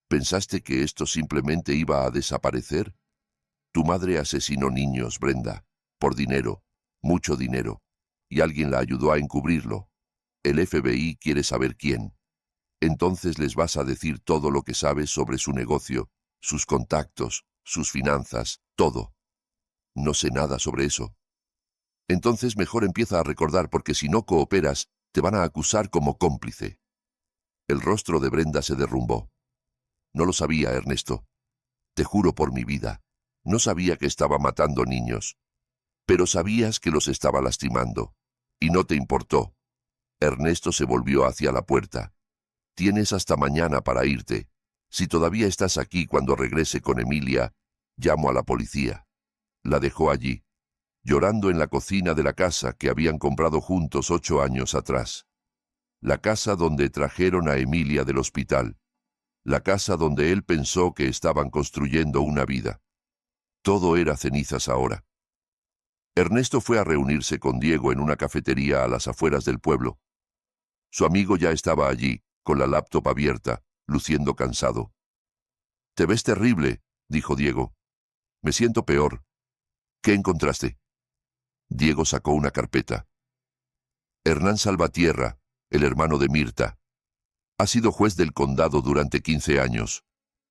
¿Pensaste que esto simplemente iba a desaparecer? Tu madre asesinó niños, Brenda, por dinero, mucho dinero, y alguien la ayudó a encubrirlo. El FBI quiere saber quién. Entonces les vas a decir todo lo que sabes sobre su negocio, sus contactos, sus finanzas, todo. No sé nada sobre eso. Entonces mejor empieza a recordar porque si no cooperas, te van a acusar como cómplice. El rostro de Brenda se derrumbó. No lo sabía, Ernesto. Te juro por mi vida. No sabía que estaba matando niños. Pero sabías que los estaba lastimando. Y no te importó. Ernesto se volvió hacia la puerta. Tienes hasta mañana para irte. Si todavía estás aquí cuando regrese con Emilia, llamo a la policía. La dejó allí, llorando en la cocina de la casa que habían comprado juntos 8 años atrás. La casa donde trajeron a Emilia del hospital. La casa donde él pensó que estaban construyendo una vida. Todo era cenizas ahora. Ernesto fue a reunirse con Diego en una cafetería a las afueras del pueblo. Su amigo ya estaba allí, con la laptop abierta, luciendo cansado. «Te ves terrible», dijo Diego. «Me siento peor. ¿Qué encontraste?» Diego sacó una carpeta. Hernán Salvatierra, el hermano de Mirta. Ha sido juez del condado durante 15 años.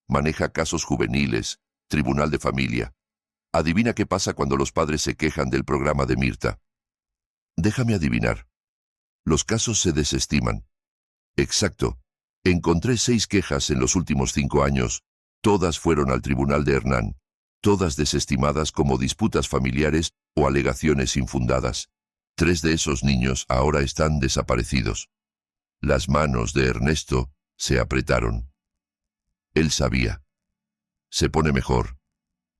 Maneja casos juveniles, tribunal de familia. Adivina qué pasa cuando los padres se quejan del programa de Mirta. Déjame adivinar. Los casos se desestiman. Exacto. Encontré 6 quejas en los últimos 5 años. Todas fueron al tribunal de Hernán. Todas desestimadas como disputas familiares o alegaciones infundadas. 3 de esos niños ahora están desaparecidos. Las manos de Ernesto se apretaron. Él sabía. Se pone mejor.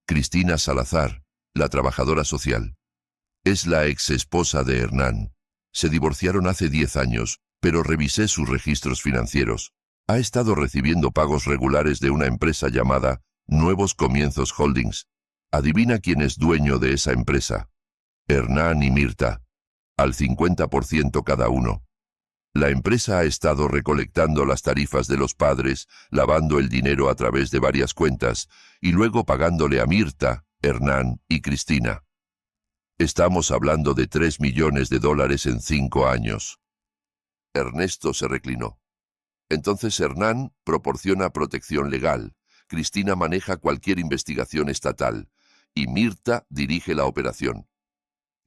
Cristina Salazar, la trabajadora social. Es la ex esposa de Hernán. Se divorciaron hace 10 años, pero revisé sus registros financieros. Ha estado recibiendo pagos regulares de una empresa llamada Nuevos Comienzos Holdings. Adivina quién es dueño de esa empresa. Hernán y Mirta, al 50% cada uno. La empresa ha estado recolectando las tarifas de los padres, lavando el dinero a través de varias cuentas y luego pagándole a Mirta, Hernán y Cristina. Estamos hablando de $3 millones en 5 años. Ernesto se reclinó. Entonces Hernán proporciona protección legal, Cristina maneja cualquier investigación estatal y Mirta dirige la operación.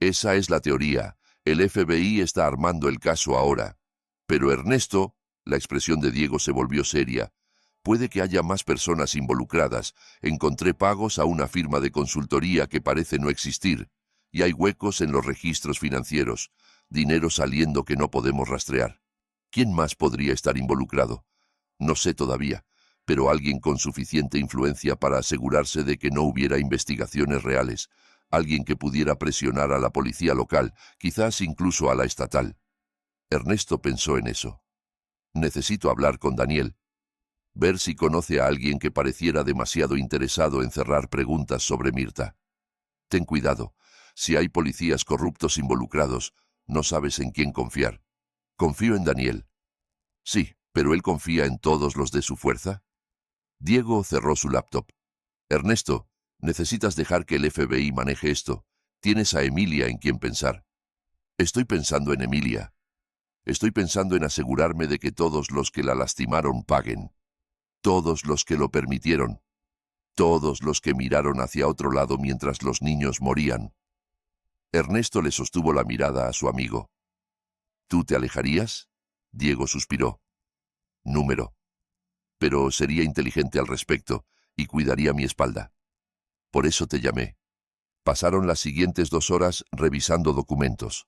Esa es la teoría. El FBI está armando el caso ahora. Pero Ernesto, la expresión de Diego se volvió seria. Puede que haya más personas involucradas. Encontré pagos a una firma de consultoría que parece no existir. Y hay huecos en los registros financieros. Dinero saliendo que no podemos rastrear. ¿Quién más podría estar involucrado? No sé todavía, pero alguien con suficiente influencia para asegurarse de que no hubiera investigaciones reales. Alguien que pudiera presionar a la policía local, quizás incluso a la estatal. Ernesto pensó en eso. Necesito hablar con Daniel. Ver si conoce a alguien que pareciera demasiado interesado en cerrar preguntas sobre Mirta. Ten cuidado. Si hay policías corruptos involucrados, no sabes en quién confiar. Confío en Daniel. Sí, pero él confía en todos los de su fuerza. Diego cerró su laptop. Ernesto, necesitas dejar que el FBI maneje esto. Tienes a Emilia en quien pensar. Estoy pensando en Emilia. Estoy pensando en asegurarme de que todos los que la lastimaron paguen. Todos los que lo permitieron. Todos los que miraron hacia otro lado mientras los niños morían. Ernesto le sostuvo la mirada a su amigo. ¿Tú te alejarías? Diego suspiró. Número. Pero sería inteligente al respecto y cuidaría mi espalda. Por eso te llamé. Pasaron las siguientes 2 horas revisando documentos.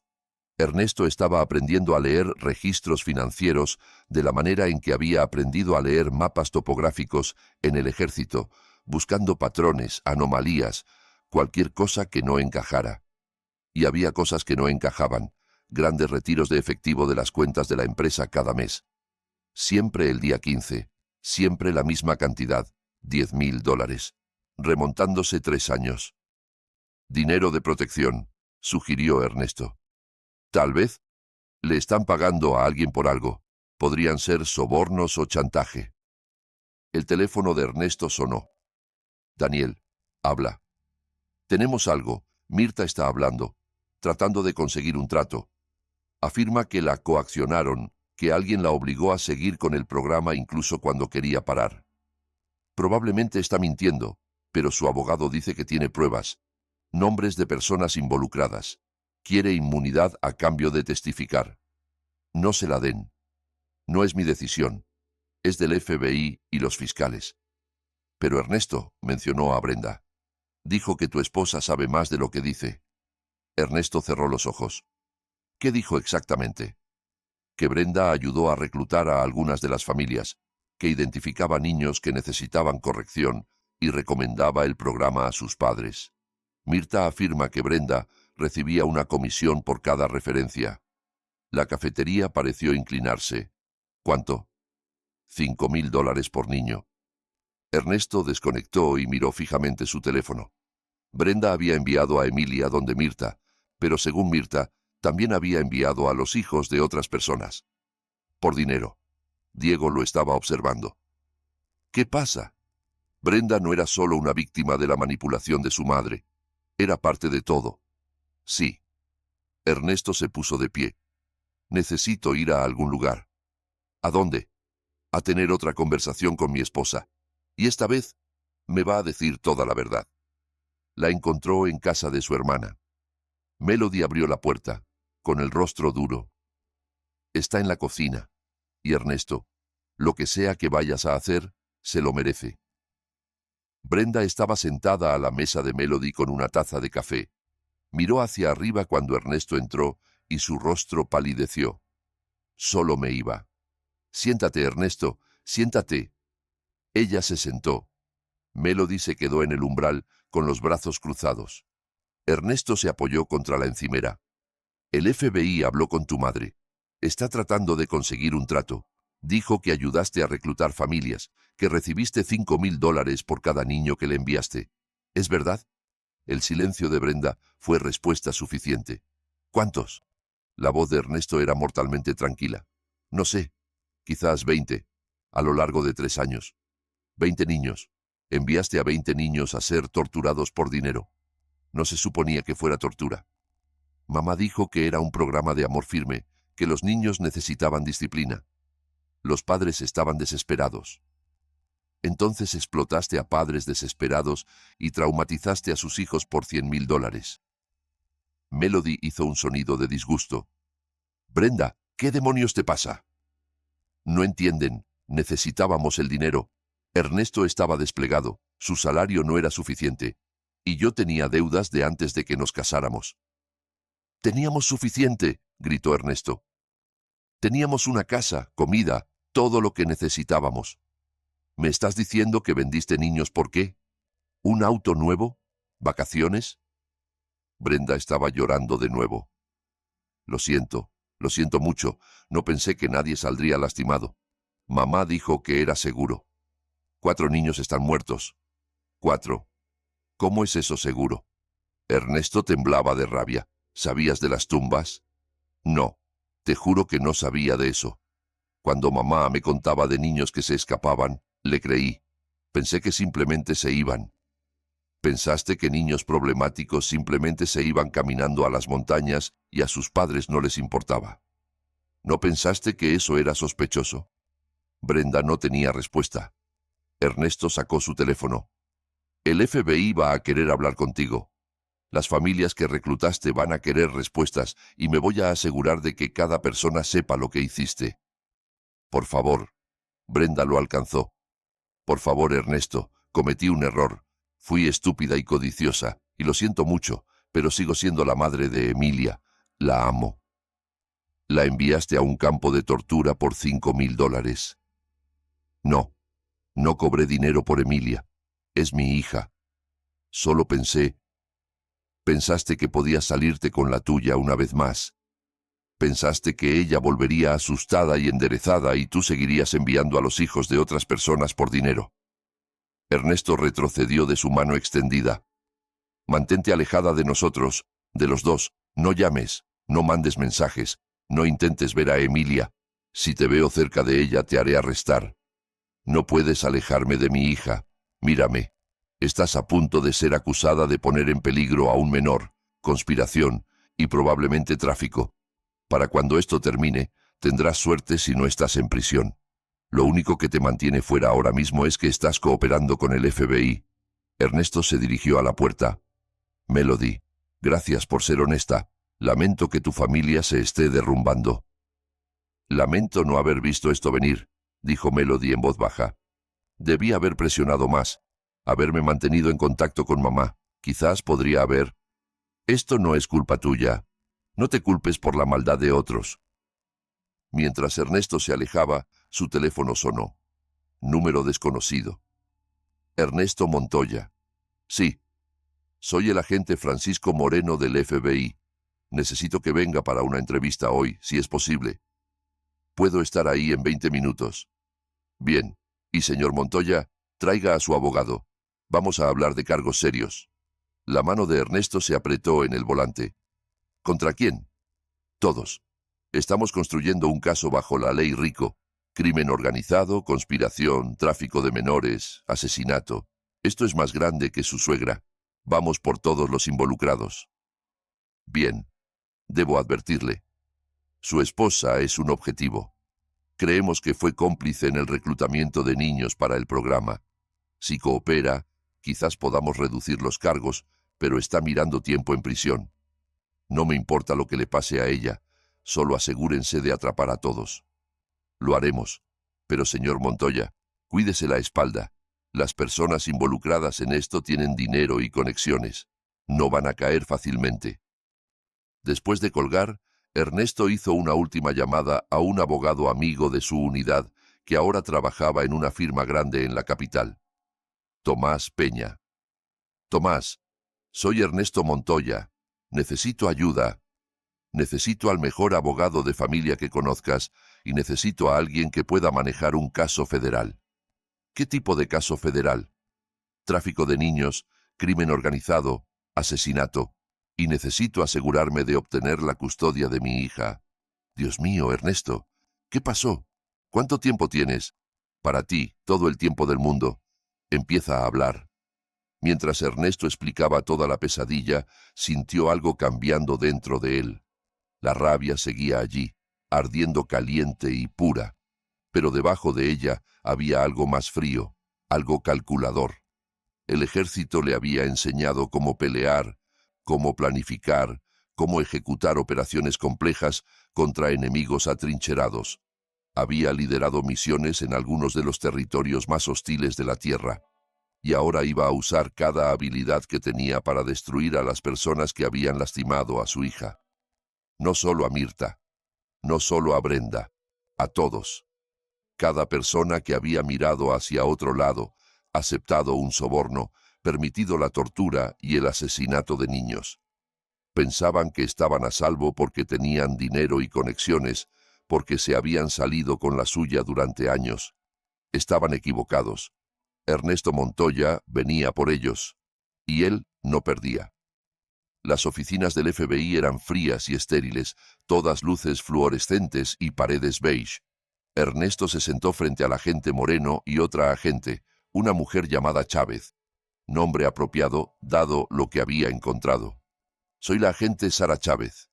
Ernesto estaba aprendiendo a leer registros financieros de la manera en que había aprendido a leer mapas topográficos en el ejército, buscando patrones, anomalías, cualquier cosa que no encajara. Y había cosas que no encajaban, grandes retiros de efectivo de las cuentas de la empresa cada mes. Siempre el día 15, siempre la misma cantidad, $10,000, remontándose 3 años. Dinero de protección, sugirió Ernesto. Tal vez le están pagando a alguien por algo. Podrían ser sobornos o chantaje. El teléfono de Ernesto sonó. Daniel, habla. Tenemos algo. Mirta está hablando, tratando de conseguir un trato. Afirma que la coaccionaron, que alguien la obligó a seguir con el programa incluso cuando quería parar. Probablemente está mintiendo, pero su abogado dice que tiene pruebas, nombres de personas involucradas. Quiere inmunidad a cambio de testificar. No se la den. No es mi decisión. Es del FBI y los fiscales. Pero Ernesto mencionó a Brenda. Dijo que tu esposa sabe más de lo que dice. Ernesto cerró los ojos. ¿Qué dijo exactamente? que Brenda ayudó a reclutar a algunas de las familias, que identificaba niños que necesitaban corrección y recomendaba el programa a sus padres. Mirta afirma que Brenda recibía una comisión por cada referencia. La cafetería pareció inclinarse. ¿Cuánto? $5.000 por niño. Ernesto desconectó y miró fijamente su teléfono. Brenda había enviado a Emilia donde Mirta, pero según Mirta, también había enviado a los hijos de otras personas. Por dinero. Diego lo estaba observando. ¿Qué pasa? Brenda no era solo una víctima de la manipulación de su madre. Era parte de todo. Sí. Ernesto se puso de pie. Necesito ir a algún lugar. ¿A dónde? A tener otra conversación con mi esposa. Y esta vez me va a decir toda la verdad. La encontró en casa de su hermana. Melody abrió la puerta, con el rostro duro. Está en la cocina. Y Ernesto, lo que sea que vayas a hacer, se lo merece. Brenda estaba sentada a la mesa de Melody con una taza de café. Miró hacia arriba cuando Ernesto entró y su rostro palideció. Solo me iba. Siéntate, Ernesto, siéntate. Ella se sentó. Melody se quedó en el umbral con los brazos cruzados. Ernesto se apoyó contra la encimera. El FBI habló con tu madre. Está tratando de conseguir un trato. Dijo que ayudaste a reclutar familias, que recibiste $5.000 por cada niño que le enviaste. ¿Es verdad? El silencio de Brenda fue respuesta suficiente. ¿Cuántos? La voz de Ernesto era mortalmente tranquila. No sé, quizás 20, a lo largo de 3 años. 20 niños. Enviaste a 20 niños a ser torturados por dinero. No se suponía que fuera tortura. Mamá dijo que era un programa de amor firme, que los niños necesitaban disciplina. Los padres estaban desesperados. Entonces explotaste a padres desesperados y traumatizaste a sus hijos por $100.000. Melody hizo un sonido de disgusto. Brenda, ¿qué demonios te pasa? No entienden, necesitábamos el dinero. Ernesto estaba desplegado, su salario no era suficiente, y yo tenía deudas de antes de que nos casáramos. Teníamos suficiente, gritó Ernesto. Teníamos una casa, comida, todo lo que necesitábamos. ¿Me estás diciendo que vendiste niños por qué? ¿Un auto nuevo? ¿Vacaciones? Brenda estaba llorando de nuevo. Lo siento mucho, no pensé que nadie saldría lastimado. Mamá dijo que era seguro. 4 niños están muertos. 4. ¿Cómo es eso seguro? Ernesto temblaba de rabia. ¿Sabías de las tumbas? No, te juro que no sabía de eso. Cuando mamá me contaba de niños que se escapaban, le creí. Pensé que simplemente se iban. ¿Pensaste que niños problemáticos simplemente se iban caminando a las montañas y a sus padres no les importaba? ¿No pensaste que eso era sospechoso? Brenda no tenía respuesta. Ernesto sacó su teléfono. El FBI va a querer hablar contigo. Las familias que reclutaste van a querer respuestas y me voy a asegurar de que cada persona sepa lo que hiciste. Por favor. Brenda lo alcanzó. Por favor, Ernesto, cometí un error. Fui estúpida y codiciosa, y lo siento mucho, pero sigo siendo la madre de Emilia. La amo. La enviaste a un campo de tortura por $5.000. No, no cobré dinero por Emilia. Es mi hija. Solo pensaste que podías salirte con la tuya una vez más. Pensaste que ella volvería asustada y enderezada y tú seguirías enviando a los hijos de otras personas por dinero. Ernesto retrocedió de su mano extendida. Mantente alejada de nosotros, de los dos. No llames, no mandes mensajes, no intentes ver a Emilia. Si te veo cerca de ella te haré arrestar. No puedes alejarme de mi hija. Mírame. Estás a punto de ser acusada de poner en peligro a un menor, conspiración y probablemente tráfico. Para cuando esto termine, tendrás suerte si no estás en prisión. Lo único que te mantiene fuera ahora mismo es que estás cooperando con el FBI. Ernesto se dirigió a la puerta. Melody, gracias por ser honesta. Lamento que tu familia se esté derrumbando. Lamento no haber visto esto venir, dijo Melody en voz baja. Debí haber presionado más, haberme mantenido en contacto con mamá. Quizás podría haber... Esto no es culpa tuya. No te culpes por la maldad de otros. Mientras Ernesto se alejaba, su teléfono sonó. Número desconocido. Ernesto Montoya. Sí. Soy el agente Francisco Moreno del FBI. Necesito que venga para una entrevista hoy, si es posible. Puedo estar ahí en 20 minutos. Bien. Y señor Montoya, traiga a su abogado. Vamos a hablar de cargos serios. La mano de Ernesto se apretó en el volante. ¿Contra quién? Todos. Estamos construyendo un caso bajo la ley Rico. Crimen organizado, conspiración, tráfico de menores, asesinato. Esto es más grande que su suegra. Vamos por todos los involucrados. Bien. Debo advertirle. Su esposa es un objetivo. Creemos que fue cómplice en el reclutamiento de niños para el programa. Si coopera, quizás podamos reducir los cargos, pero está mirando tiempo en prisión. No me importa lo que le pase a ella, solo asegúrense de atrapar a todos. Lo haremos, pero señor Montoya, cuídese la espalda. Las personas involucradas en esto tienen dinero y conexiones. No van a caer fácilmente. Después de colgar, Ernesto hizo una última llamada a un abogado amigo de su unidad que ahora trabajaba en una firma grande en la capital. Tomás Peña. Tomás, soy Ernesto Montoya. Necesito ayuda. Necesito al mejor abogado de familia que conozcas y necesito a alguien que pueda manejar un caso federal. ¿Qué tipo de caso federal? Tráfico de niños, crimen organizado, asesinato. Y necesito asegurarme de obtener la custodia de mi hija. Dios mío, Ernesto, ¿qué pasó? ¿Cuánto tiempo tienes? Para ti, todo el tiempo del mundo. Empieza a hablar. Mientras Ernesto explicaba toda la pesadilla, sintió algo cambiando dentro de él. La rabia seguía allí, ardiendo caliente y pura, pero debajo de ella había algo más frío, algo calculador. El ejército le había enseñado cómo pelear, cómo planificar, cómo ejecutar operaciones complejas contra enemigos atrincherados. Había liderado misiones en algunos de los territorios más hostiles de la Tierra, y ahora iba a usar cada habilidad que tenía para destruir a las personas que habían lastimado a su hija. No solo a Mirta, no solo a Brenda, a todos. Cada persona que había mirado hacia otro lado, aceptado un soborno, permitido la tortura y el asesinato de niños. Pensaban que estaban a salvo porque tenían dinero y conexiones, porque se habían salido con la suya durante años. Estaban equivocados. Ernesto Montoya venía por ellos, y él no perdía. Las oficinas del FBI eran frías y estériles, todas luces fluorescentes y paredes beige. Ernesto se sentó frente al agente Moreno y otra agente, una mujer llamada Chávez. Nombre apropiado, dado lo que había encontrado. «Soy la agente Sara Chávez»,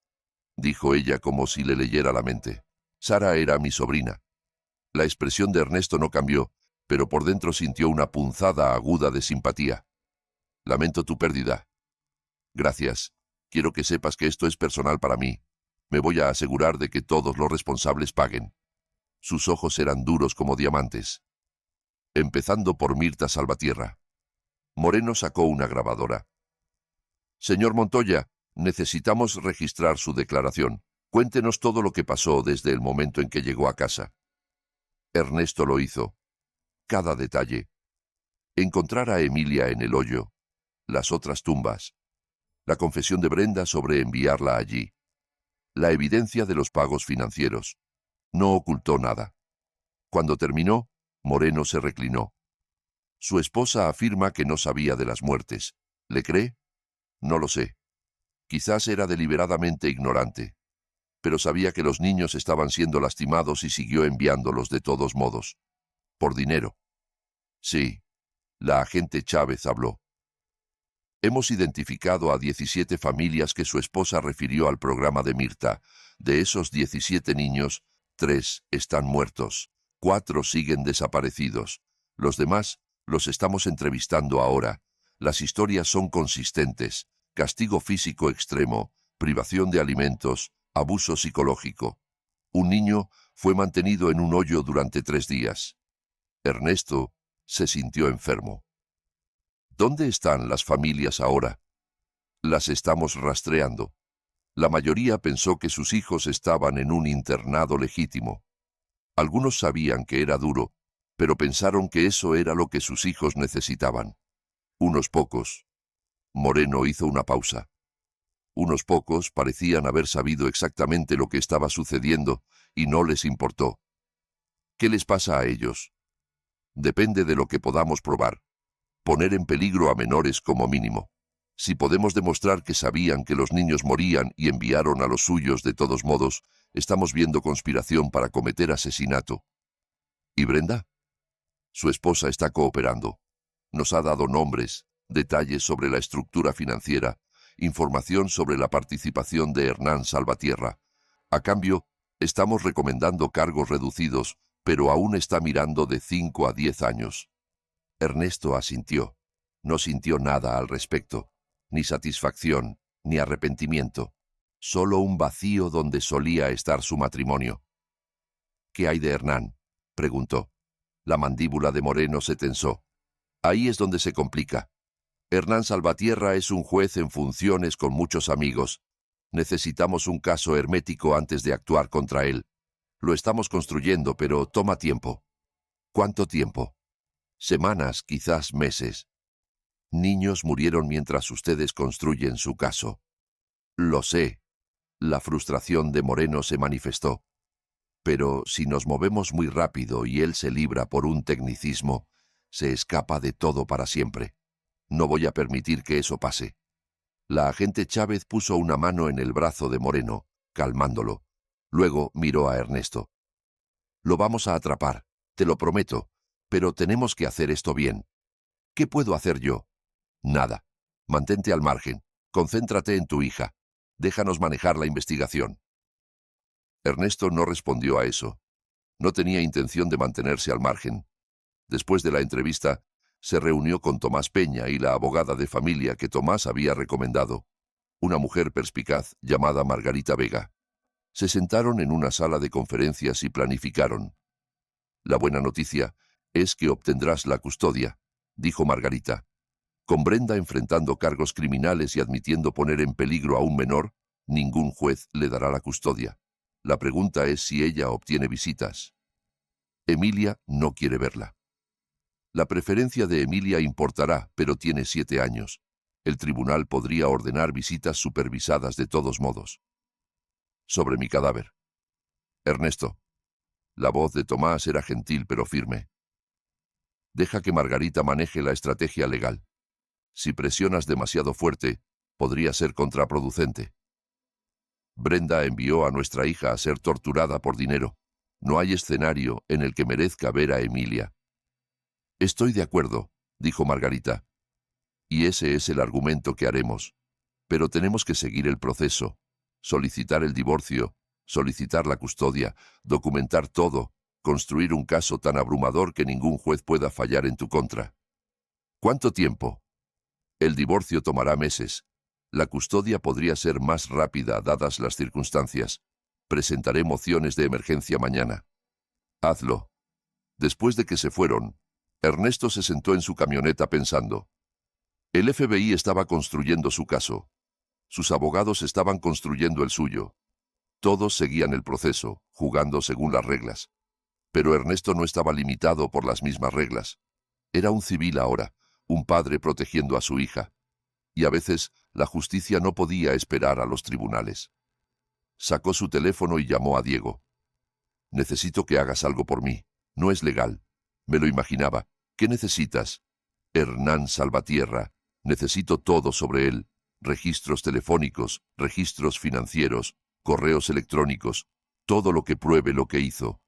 dijo ella como si le leyera la mente. Sara era mi sobrina. La expresión de Ernesto no cambió, pero por dentro sintió una punzada aguda de simpatía. «Lamento tu pérdida». «Gracias. Quiero que sepas que esto es personal para mí. Me voy a asegurar de que todos los responsables paguen». Sus ojos eran duros como diamantes. Empezando por Mirta Salvatierra. Moreno sacó una grabadora. «Señor Montoya, necesitamos registrar su declaración. Cuéntenos todo lo que pasó desde el momento en que llegó a casa». Ernesto lo hizo. Cada detalle. Encontrar a Emilia en el hoyo. Las otras tumbas. La confesión de Brenda sobre enviarla allí. La evidencia de los pagos financieros. No ocultó nada. Cuando terminó, Moreno se reclinó. Su esposa afirma que no sabía de las muertes. ¿Le cree? No lo sé. Quizás era deliberadamente ignorante. Pero sabía que los niños estaban siendo lastimados y siguió enviándolos de todos modos. Por dinero. Sí. La agente Chávez habló. Hemos identificado a 17 familias que su esposa refirió al programa de Mirta. De esos 17 niños, 3 están muertos, 4 siguen desaparecidos. Los demás los estamos entrevistando ahora. Las historias son consistentes. Castigo físico extremo, privación de alimentos, abuso psicológico. Un niño fue mantenido en un hoyo durante 3 días. Ernesto se sintió enfermo. ¿Dónde están las familias ahora? Las estamos rastreando. La mayoría pensó que sus hijos estaban en un internado legítimo. Algunos sabían que era duro, pero pensaron que eso era lo que sus hijos necesitaban. Unos pocos. Moreno hizo una pausa. Unos pocos parecían haber sabido exactamente lo que estaba sucediendo y no les importó. ¿Qué les pasa a ellos? Depende de lo que podamos probar. Poner en peligro a menores como mínimo. Si podemos demostrar que sabían que los niños morían y enviaron a los suyos de todos modos, estamos viendo conspiración para cometer asesinato. ¿Y Brenda? Su esposa está cooperando. Nos ha dado nombres, detalles sobre la estructura financiera, información sobre la participación de Hernán Salvatierra. A cambio, estamos recomendando cargos reducidos, pero aún está mirando de 5 a 10 años. Ernesto asintió. No sintió nada al respecto, ni satisfacción, ni arrepentimiento, solo un vacío donde solía estar su matrimonio. ¿Qué hay de Hernán?, preguntó. La mandíbula de Moreno se tensó. Ahí es donde se complica. Hernán Salvatierra es un juez en funciones con muchos amigos. Necesitamos un caso hermético antes de actuar contra él. Lo estamos construyendo, pero toma tiempo. ¿Cuánto tiempo? Semanas, quizás meses. Niños murieron mientras ustedes construyen su caso. Lo sé. La frustración de Moreno se manifestó. Pero si nos movemos muy rápido y él se libra por un tecnicismo, se escapa de todo para siempre. No voy a permitir que eso pase. La agente Chávez puso una mano en el brazo de Moreno, calmándolo. Luego miró a Ernesto. Lo vamos a atrapar, te lo prometo, pero tenemos que hacer esto bien. ¿Qué puedo hacer yo? Nada. Mantente al margen. Concéntrate en tu hija. Déjanos manejar la investigación. Ernesto no respondió a eso. No tenía intención de mantenerse al margen. Después de la entrevista, se reunió con Tomás Peña y la abogada de familia que Tomás había recomendado, una mujer perspicaz llamada Margarita Vega. Se sentaron en una sala de conferencias y planificaron. La buena noticia es que obtendrás la custodia, dijo Margarita. Con Brenda enfrentando cargos criminales y admitiendo poner en peligro a un menor, ningún juez le dará la custodia. La pregunta es si ella obtiene visitas. Emilia no quiere verla. La preferencia de Emilia importará, pero tiene 7 años. El tribunal podría ordenar visitas supervisadas de todos modos. Sobre mi cadáver. Ernesto. La voz de Tomás era gentil pero firme. Deja que Margarita maneje la estrategia legal. Si presionas demasiado fuerte, podría ser contraproducente. Brenda envió a nuestra hija a ser torturada por dinero. No hay escenario en el que merezca ver a Emilia. Estoy de acuerdo, dijo Margarita. Y ese es el argumento que haremos. Pero tenemos que seguir el proceso, solicitar el divorcio, solicitar la custodia, documentar todo, construir un caso tan abrumador que ningún juez pueda fallar en tu contra. ¿Cuánto tiempo? El divorcio tomará meses. La custodia podría ser más rápida dadas las circunstancias. Presentaré mociones de emergencia mañana. Hazlo. Después de que se fueron, Ernesto se sentó en su camioneta pensando. El FBI estaba construyendo su caso. Sus abogados estaban construyendo el suyo. Todos seguían el proceso, jugando según las reglas. Pero Ernesto no estaba limitado por las mismas reglas. Era un civil ahora, un padre protegiendo a su hija. Y a veces la justicia no podía esperar a los tribunales. Sacó su teléfono y llamó a Diego. Necesito que hagas algo por mí. No es legal. Me lo imaginaba. ¿Qué necesitas? Hernán Salvatierra. Necesito todo sobre él. Registros telefónicos, registros financieros, correos electrónicos, todo lo que pruebe lo que hizo.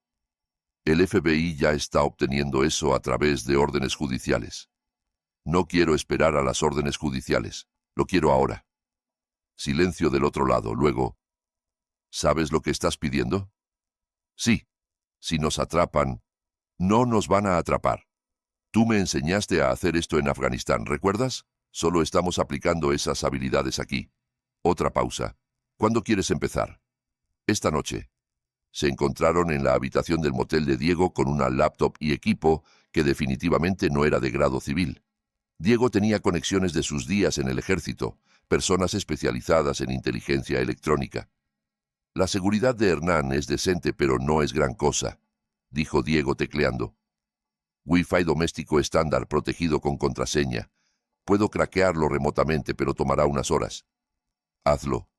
El FBI ya está obteniendo eso a través de órdenes judiciales. No quiero esperar a las órdenes judiciales. Lo quiero ahora. Silencio del otro lado. Luego, ¿sabes lo que estás pidiendo? Sí. Si nos atrapan, no nos van a atrapar. Tú me enseñaste a hacer esto en Afganistán, ¿recuerdas? Solo estamos aplicando esas habilidades aquí. Otra pausa. ¿Cuándo quieres empezar? Esta noche. Se encontraron en la habitación del motel de Diego con una laptop y equipo que definitivamente no era de grado civil. Diego tenía conexiones de sus días en el ejército, personas especializadas en inteligencia electrónica. La seguridad de Hernán es decente, pero no es gran cosa, dijo Diego tecleando. Wi-Fi doméstico estándar protegido con contraseña. Puedo craquearlo remotamente, pero tomará unas horas. Hazlo.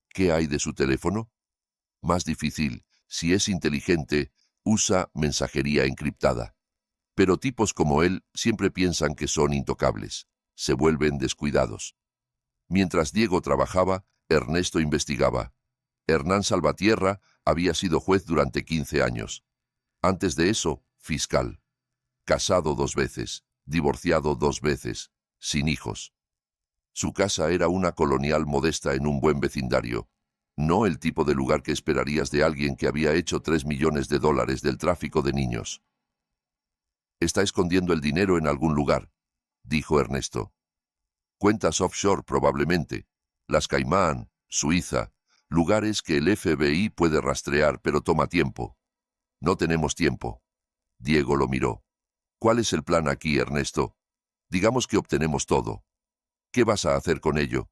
¿Qué hay de su teléfono? Más difícil. Si es inteligente, usa mensajería encriptada. Pero tipos como él siempre piensan que son intocables. Se vuelven descuidados. Mientras Diego trabajaba, Ernesto investigaba. Hernán Salvatierra había sido juez durante 15 años. Antes de eso, fiscal. Casado 2 veces, divorciado 2 veces, sin hijos. Su casa era una colonial modesta en un buen vecindario. No el tipo de lugar que esperarías de alguien que había hecho $3 millones del tráfico de niños. Está escondiendo el dinero en algún lugar, dijo Ernesto. Cuentas offshore probablemente. Las Caimán, Suiza, lugares que el FBI puede rastrear, pero toma tiempo. No tenemos tiempo. Diego lo miró. ¿Cuál es el plan aquí, Ernesto? Digamos que obtenemos todo. ¿Qué vas a hacer con ello?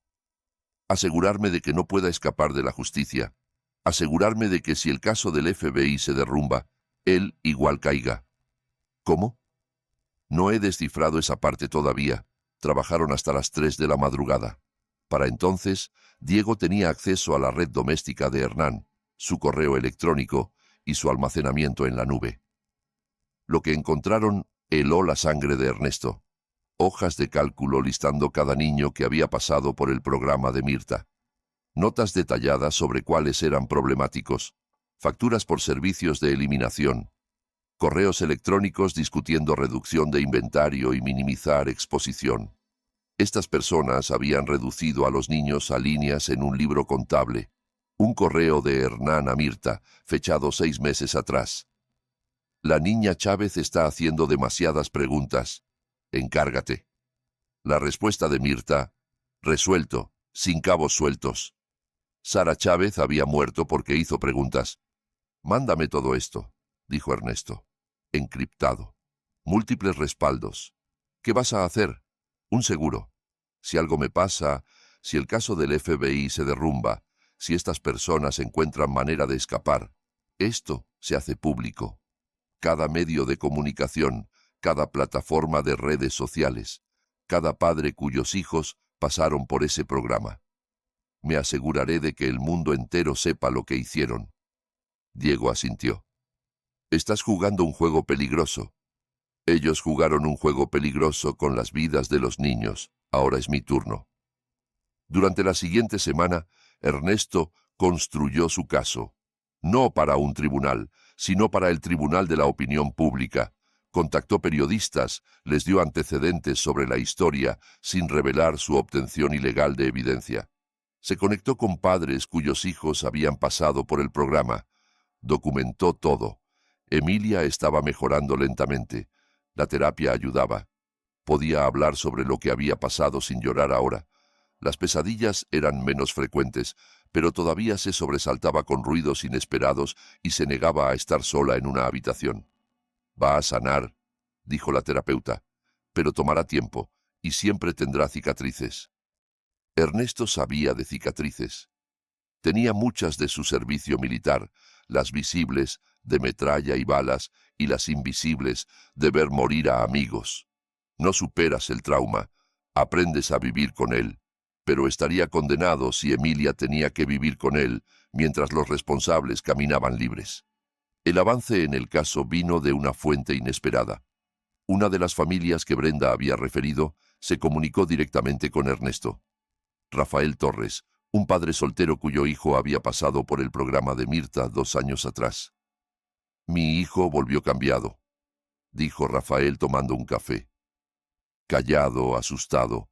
Asegurarme de que no pueda escapar de la justicia. Asegurarme de que si el caso del FBI se derrumba, él igual caiga. ¿Cómo? No he descifrado esa parte todavía. Trabajaron hasta las 3 de la madrugada. Para entonces, Diego tenía acceso a la red doméstica de Hernán, su correo electrónico y su almacenamiento en la nube. Lo que encontraron heló la sangre de Ernesto. Hojas de cálculo listando cada niño que había pasado por el programa de Mirta. Notas detalladas sobre cuáles eran problemáticos. Facturas por servicios de eliminación. Correos electrónicos discutiendo reducción de inventario y minimizar exposición. Estas personas habían reducido a los niños a líneas en un libro contable. Un correo de Hernán a Mirta, fechado 6 meses atrás. La niña Chávez está haciendo demasiadas preguntas. Encárgate. La respuesta de Mirta, resuelto, sin cabos sueltos. Sara Chávez había muerto porque hizo preguntas. Mándame todo esto, dijo Ernesto. Encriptado. Múltiples respaldos. ¿Qué vas a hacer? Un seguro. Si algo me pasa, si el caso del FBI se derrumba, si estas personas encuentran manera de escapar, esto se hace público. Cada medio de comunicación, cada plataforma de redes sociales, cada padre cuyos hijos pasaron por ese programa. Me aseguraré de que el mundo entero sepa lo que hicieron. Diego asintió. Estás jugando un juego peligroso. Ellos jugaron un juego peligroso con las vidas de los niños. Ahora es mi turno. Durante la siguiente semana, Ernesto construyó su caso. No para un tribunal, sino para el Tribunal de la Opinión Pública. Contactó periodistas, les dio antecedentes sobre la historia sin revelar su obtención ilegal de evidencia. Se conectó con padres cuyos hijos habían pasado por el programa. Documentó todo. Emilia estaba mejorando lentamente. La terapia ayudaba. Podía hablar sobre lo que había pasado sin llorar ahora. Las pesadillas eran menos frecuentes, pero todavía se sobresaltaba con ruidos inesperados y se negaba a estar sola en una habitación. Va a sanar, dijo la terapeuta, pero tomará tiempo y siempre tendrá cicatrices. Ernesto sabía de cicatrices. Tenía muchas de su servicio militar, las visibles, de metralla y balas, y las invisibles, de ver morir a amigos. No superas el trauma, aprendes a vivir con él, pero estaría condenado si Emilia tenía que vivir con él mientras los responsables caminaban libres. El avance en el caso vino de una fuente inesperada. Una de las familias que Brenda había referido se comunicó directamente con Ernesto. Rafael Torres, un padre soltero cuyo hijo había pasado por el programa de Mirta 2 años atrás. Mi hijo volvió cambiado, dijo Rafael tomando un café. Callado, asustado.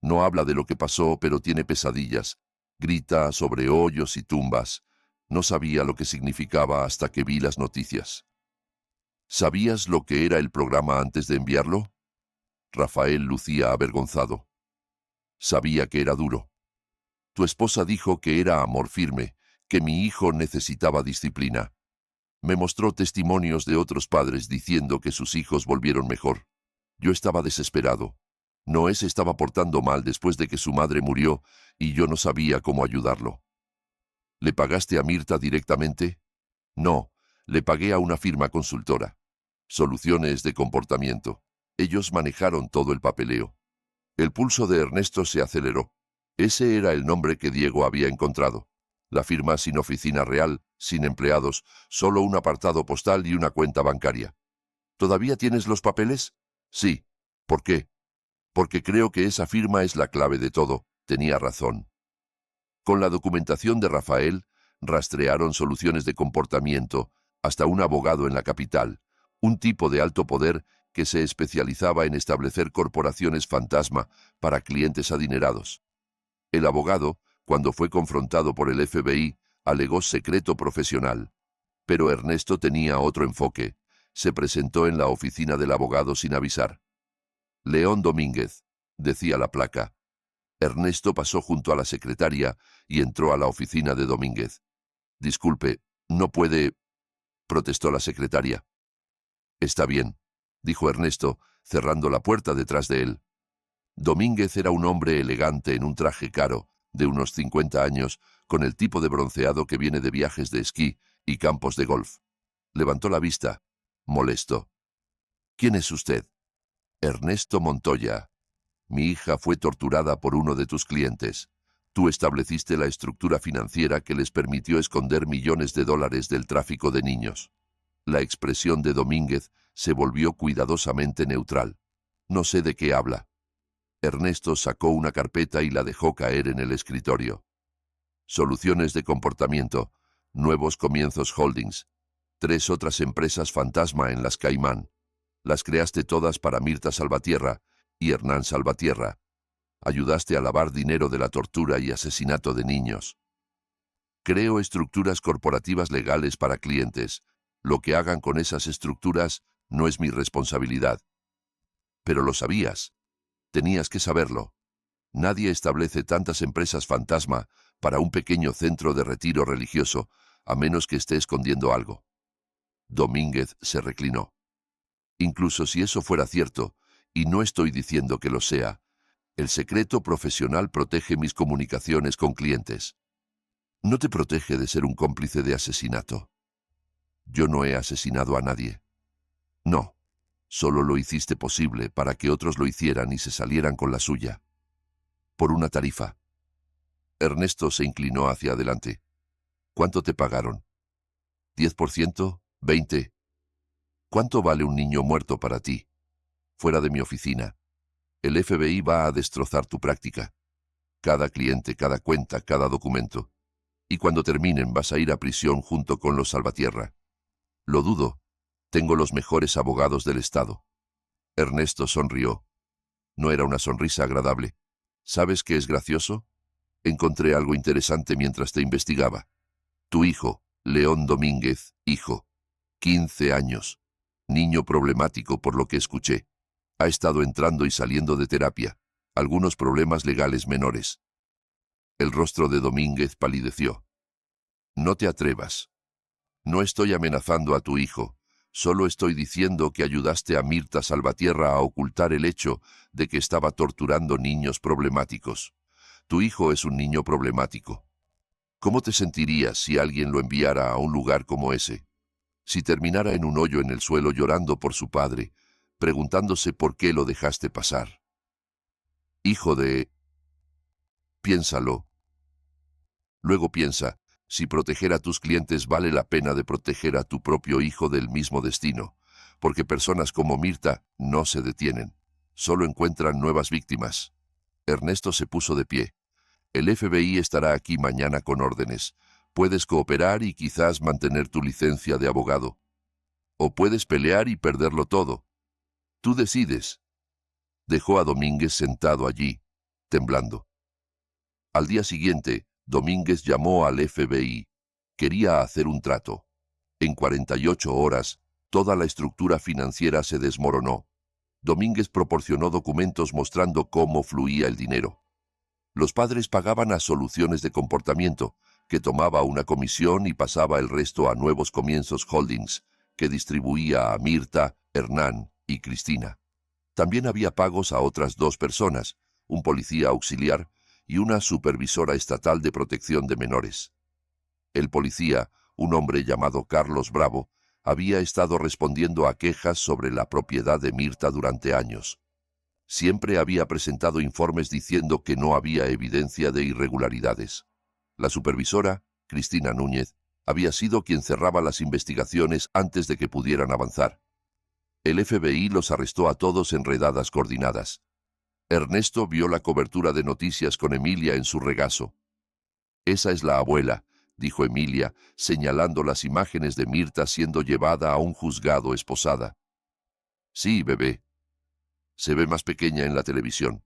No habla de lo que pasó, pero tiene pesadillas. Grita sobre hoyos y tumbas. No sabía lo que significaba hasta que vi las noticias. ¿Sabías lo que era el programa antes de enviarlo? Rafael lucía avergonzado. Sabía que era duro. Tu esposa dijo que era amor firme, que mi hijo necesitaba disciplina. Me mostró testimonios de otros padres diciendo que sus hijos volvieron mejor. Yo estaba desesperado. Noé se estaba portando mal después de que su madre murió y yo no sabía cómo ayudarlo. ¿Le pagaste a Mirta directamente? No, le pagué a una firma consultora. Soluciones de comportamiento. Ellos manejaron todo el papeleo. El pulso de Ernesto se aceleró. Ese era el nombre que Diego había encontrado. La firma sin oficina real, sin empleados, solo un apartado postal y una cuenta bancaria. ¿Todavía tienes los papeles? Sí. ¿Por qué? Porque creo que esa firma es la clave de todo. Tenía razón. Con la documentación de Rafael, rastrearon soluciones de comportamiento hasta un abogado en la capital, un tipo de alto poder que se especializaba en establecer corporaciones fantasma para clientes adinerados. El abogado, cuando fue confrontado por el FBI, alegó secreto profesional. Pero Ernesto tenía otro enfoque. Se presentó en la oficina del abogado sin avisar. León Domínguez, decía la placa. Ernesto pasó junto a la secretaria y entró a la oficina de Domínguez. Disculpe, no puede, protestó la secretaria. Está bien, dijo Ernesto, cerrando la puerta detrás de él. Domínguez era un hombre elegante en un traje caro, de unos 50 años, con el tipo de bronceado que viene de viajes de esquí y campos de golf. Levantó la vista, molesto. ¿Quién es usted? Ernesto Montoya. Mi hija fue torturada por uno de tus clientes. Tú estableciste la estructura financiera que les permitió esconder millones de dólares del tráfico de niños. La expresión de Domínguez se volvió cuidadosamente neutral. No sé de qué habla. Ernesto sacó una carpeta y la dejó caer en el escritorio. Soluciones de comportamiento, Nuevos Comienzos Holdings, 3 otras empresas fantasma en las Caimán. Las creaste todas para Mirta Salvatierra y Hernán Salvatierra. Ayudaste a lavar dinero de la tortura y asesinato de niños. Creo estructuras corporativas legales para clientes. Lo que hagan con esas estructuras no es mi responsabilidad. Pero lo sabías. Tenías que saberlo. Nadie establece tantas empresas fantasma para un pequeño centro de retiro religioso, a menos que esté escondiendo algo. Domínguez se reclinó. Incluso si eso fuera cierto, y no estoy diciendo que lo sea, el secreto profesional protege mis comunicaciones con clientes. No te protege de ser un cómplice de asesinato. Yo no he asesinado a nadie. No, solo lo hiciste posible para que otros lo hicieran y se salieran con la suya. Por una tarifa. Ernesto se inclinó hacia adelante. ¿Cuánto te pagaron? ¿10%? ¿20%? ¿Cuánto vale un niño muerto para ti? Fuera de mi oficina. El FBI va a destrozar tu práctica. Cada cliente, cada cuenta, cada documento. Y cuando terminen vas a ir a prisión junto con los Salvatierra. Lo dudo. Tengo los mejores abogados del estado. Ernesto sonrió. No era una sonrisa agradable. ¿Sabes qué es gracioso? Encontré algo interesante mientras te investigaba. Tu hijo, León Domínguez, hijo. 15 años. Niño problemático por lo que escuché. Ha estado entrando y saliendo de terapia. Algunos problemas legales menores. El rostro de Domínguez palideció. No te atrevas. No estoy amenazando a tu hijo. Solo estoy diciendo que ayudaste a Mirta Salvatierra a ocultar el hecho de que estaba torturando niños problemáticos. Tu hijo es un niño problemático. ¿Cómo te sentirías si alguien lo enviara a un lugar como ese? Si terminara en un hoyo en el suelo llorando por su padre, preguntándose por qué lo dejaste pasar. Hijo de... Piénsalo. Luego piensa, si proteger a tus clientes vale la pena de proteger a tu propio hijo del mismo destino, porque personas como Mirta no se detienen, solo encuentran nuevas víctimas. Ernesto se puso de pie. El FBI estará aquí mañana con órdenes. Puedes cooperar y quizás mantener tu licencia de abogado. O puedes pelear y perderlo todo. Tú decides. Dejó a Domínguez sentado allí, temblando. Al día siguiente, Domínguez llamó al FBI. Quería hacer un trato. En 48 horas, toda la estructura financiera se desmoronó. Domínguez proporcionó documentos mostrando cómo fluía el dinero. Los padres pagaban a Soluciones de Comportamiento, que tomaba una comisión y pasaba el resto a Nuevos Comienzos Holdings, que distribuía a Mirta, Hernán y Cristina. También había pagos a otras 2 personas, un policía auxiliar y una supervisora estatal de protección de menores. El policía, un hombre llamado Carlos Bravo, había estado respondiendo a quejas sobre la propiedad de Mirta durante años. Siempre había presentado informes diciendo que no había evidencia de irregularidades. La supervisora, Cristina Núñez, había sido quien cerraba las investigaciones antes de que pudieran avanzar. El FBI los arrestó a todos en redadas coordinadas. Ernesto vio la cobertura de noticias con Emilia en su regazo. «Esa es la abuela», dijo Emilia, señalando las imágenes de Mirta siendo llevada a un juzgado esposada. «Sí, bebé. Se ve más pequeña en la televisión.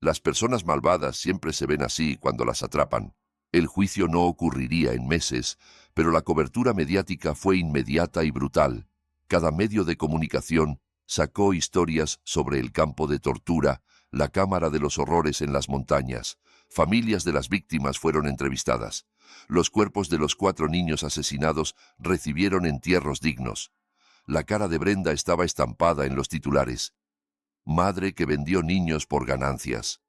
Las personas malvadas siempre se ven así cuando las atrapan. El juicio no ocurriría en meses, pero la cobertura mediática fue inmediata y brutal. Cada medio de comunicación sacó historias sobre el campo de tortura, la cámara de los horrores en las montañas. Familias de las víctimas fueron entrevistadas. Los cuerpos de los 4 niños asesinados recibieron entierros dignos. La cara de Brenda estaba estampada en los titulares. Madre que vendió niños por ganancias.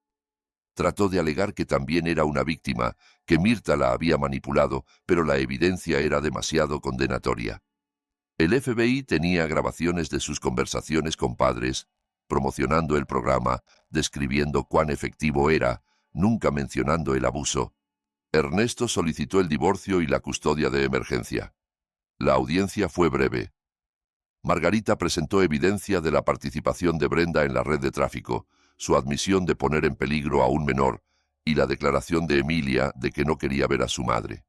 Trató de alegar que también era una víctima, que Mirta la había manipulado, pero la evidencia era demasiado condenatoria. El FBI tenía grabaciones de sus conversaciones con padres, promocionando el programa, describiendo cuán efectivo era, nunca mencionando el abuso. Ernesto solicitó el divorcio y la custodia de emergencia. La audiencia fue breve. Margarita presentó evidencia de la participación de Brenda en la red de tráfico, su admisión de poner en peligro a un menor y la declaración de Emilia de que no quería ver a su madre.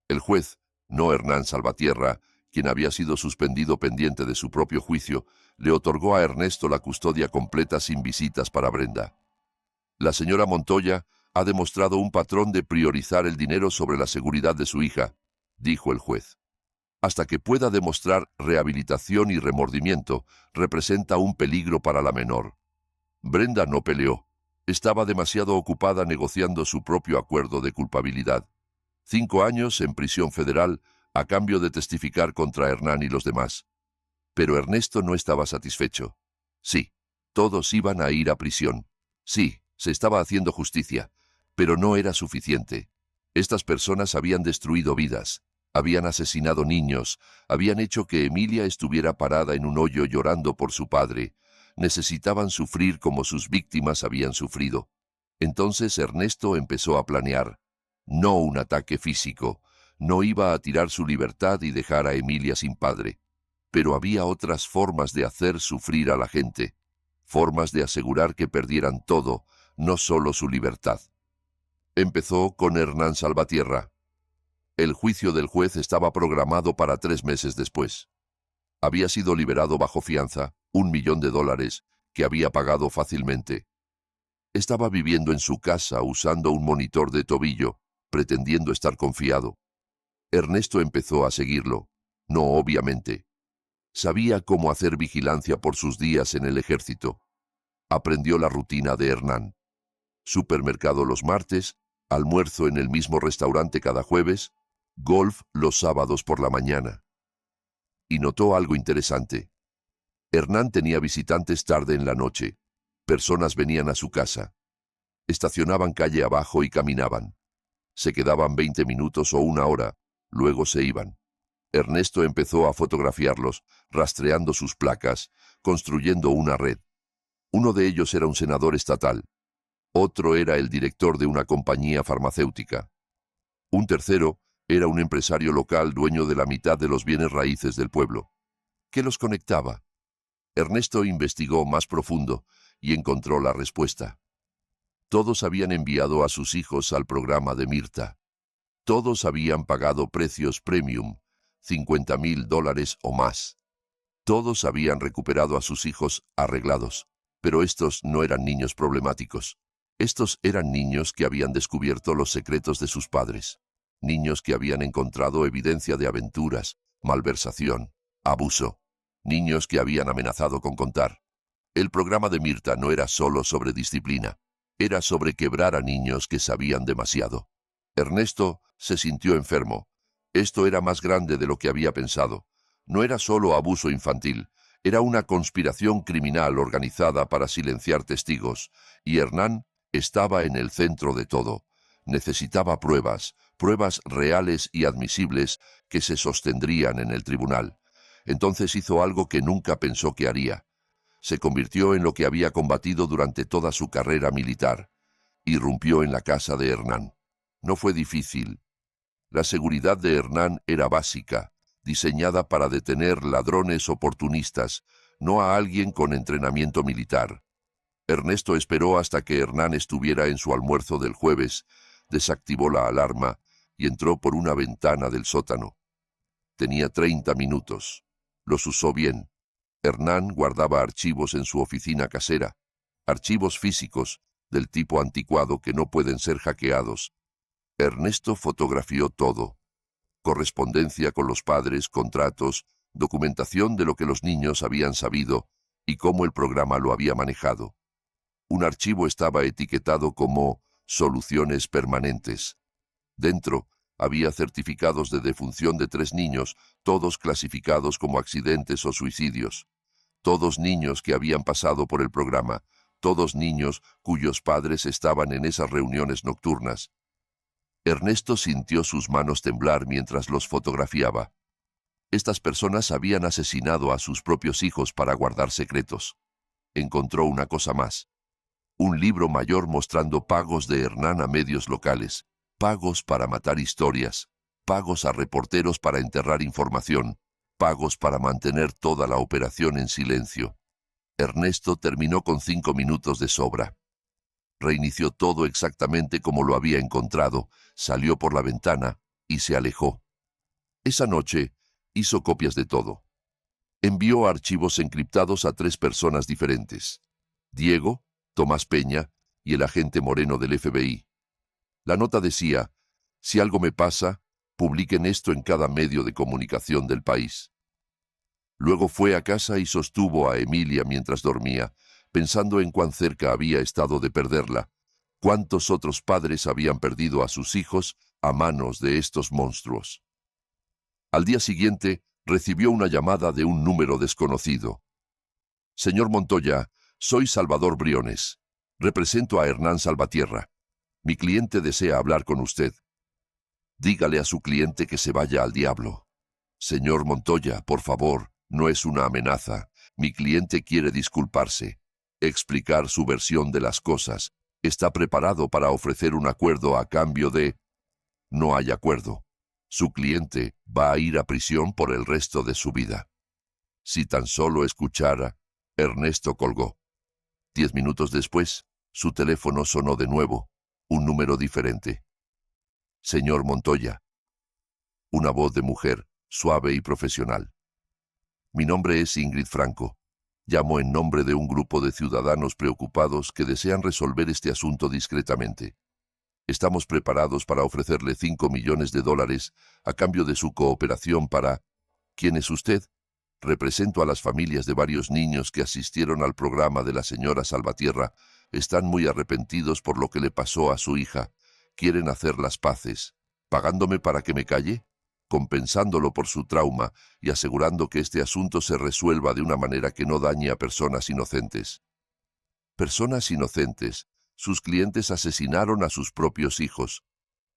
El juez, no Hernán Salvatierra, quien había sido suspendido pendiente de su propio juicio, le otorgó a Ernesto la custodia completa sin visitas para Brenda. La señora Montoya ha demostrado un patrón de priorizar el dinero sobre la seguridad de su hija, dijo el juez. Hasta que pueda demostrar rehabilitación y remordimiento, representa un peligro para la menor. Brenda no peleó. Estaba demasiado ocupada negociando su propio acuerdo de culpabilidad. 5 años en prisión federal a cambio de testificar contra Hernán y los demás. Pero Ernesto no estaba satisfecho. Sí, todos iban a ir a prisión. Sí, se estaba haciendo justicia, pero no era suficiente. Estas personas habían destruido vidas, habían asesinado niños, habían hecho que Emilia estuviera parada en un hoyo llorando por su padre. Necesitaban sufrir como sus víctimas habían sufrido. Entonces Ernesto empezó a planear. No un ataque físico. No iba a tirar su libertad y dejar a Emilia sin padre. Pero había otras formas de hacer sufrir a la gente. Formas de asegurar que perdieran todo, no solo su libertad. Empezó con Hernán Salvatierra. El juicio del juez estaba programado para 3 meses después. Había sido liberado bajo fianza, $1 millón, que había pagado fácilmente. Estaba viviendo en su casa usando un monitor de tobillo, pretendiendo estar confiado. Ernesto empezó a seguirlo. No, obviamente. Sabía cómo hacer vigilancia por sus días en el ejército. Aprendió la rutina de Hernán. Supermercado los martes, almuerzo en el mismo restaurante cada jueves, golf los sábados por la mañana. Y notó algo interesante. Hernán tenía visitantes tarde en la noche. Personas venían a su casa. Estacionaban calle abajo y caminaban. Se quedaban 20 minutos o 1 hora, luego se iban. Ernesto empezó a fotografiarlos, rastreando sus placas, construyendo una red. Uno de ellos era un senador estatal. Otro era el director de una compañía farmacéutica. Un tercero era un empresario local dueño de la mitad de los bienes raíces del pueblo. ¿Qué los conectaba? Ernesto investigó más profundo y encontró la respuesta. Todos habían enviado a sus hijos al programa de Mirta. Todos habían pagado precios premium, $50,000 o más. Todos habían recuperado a sus hijos arreglados, pero estos no eran niños problemáticos. Estos eran niños que habían descubierto los secretos de sus padres. Niños que habían encontrado evidencia de aventuras, malversación, abuso. Niños que habían amenazado con contar. El programa de Mirta no era solo sobre disciplina. Era sobre quebrar a niños que sabían demasiado. Ernesto se sintió enfermo. Esto era más grande de lo que había pensado. No era solo abuso infantil. Era una conspiración criminal organizada para silenciar testigos, y Hernán estaba en el centro de todo. Necesitaba pruebas, pruebas reales y admisibles que se sostendrían en el tribunal. Entonces hizo algo que nunca pensó que haría. Se convirtió en lo que había combatido durante toda su carrera militar. Irrumpió en la casa de Hernán. No fue difícil. La seguridad de Hernán era básica, diseñada para detener ladrones oportunistas, no a alguien con entrenamiento militar. Ernesto esperó hasta que Hernán estuviera en su almuerzo del jueves, desactivó la alarma y entró por una ventana del sótano. Tenía 30 minutos. Los usó bien. Hernán guardaba archivos en su oficina casera, archivos físicos del tipo anticuado que no pueden ser hackeados. Ernesto fotografió todo. Correspondencia con los padres, contratos, documentación de lo que los niños habían sabido y cómo el programa lo había manejado. Un archivo estaba etiquetado como Soluciones Permanentes. Dentro había certificados de defunción de 3 niños, todos clasificados como accidentes o suicidios. Todos niños que habían pasado por el programa, todos niños cuyos padres estaban en esas reuniones nocturnas. Ernesto sintió sus manos temblar mientras los fotografiaba. Estas personas habían asesinado a sus propios hijos para guardar secretos. Encontró una cosa más. Un libro mayor mostrando pagos de Hernán a medios locales, pagos para matar historias, pagos a reporteros para enterrar información, pagos para mantener toda la operación en silencio. Ernesto terminó con 5 minutos de sobra. Reinició todo exactamente como lo había encontrado, salió por la ventana y se alejó. Esa noche hizo copias de todo. Envió archivos encriptados a 3 personas diferentes: Diego, Tomás Peña y el agente Moreno del FBI. La nota decía: si algo me pasa, publiquen esto en cada medio de comunicación del país. Luego fue a casa y sostuvo a Emilia mientras dormía, pensando en cuán cerca había estado de perderla, cuántos otros padres habían perdido a sus hijos a manos de estos monstruos. Al día siguiente, recibió una llamada de un número desconocido. Señor Montoya, soy Salvador Briones. Represento a Hernán Salvatierra. Mi cliente desea hablar con usted. Dígale a su cliente que se vaya al diablo. Señor Montoya, por favor, no es una amenaza. Mi cliente quiere disculparse, explicar su versión de las cosas. Está preparado para ofrecer un acuerdo a cambio de... No hay acuerdo. Su cliente va a ir a prisión por el resto de su vida. Si tan solo escuchara, Ernesto colgó. 10 minutos después, su teléfono sonó de nuevo, un número diferente. Señor Montoya. Una voz de mujer, suave y profesional. Mi nombre es Ingrid Franco. Llamo en nombre de un grupo de ciudadanos preocupados que desean resolver este asunto discretamente. Estamos preparados para ofrecerle $5 millones a cambio de su cooperación para... ¿Quién es usted? Represento a las familias de varios niños que asistieron al programa de la señora Salvatierra. Están muy arrepentidos por lo que le pasó a su hija. Quieren hacer las paces. ¿Pagándome para que me calle? Compensándolo por su trauma y asegurando que este asunto se resuelva de una manera que no dañe a personas inocentes. Personas inocentes. Sus clientes asesinaron a sus propios hijos.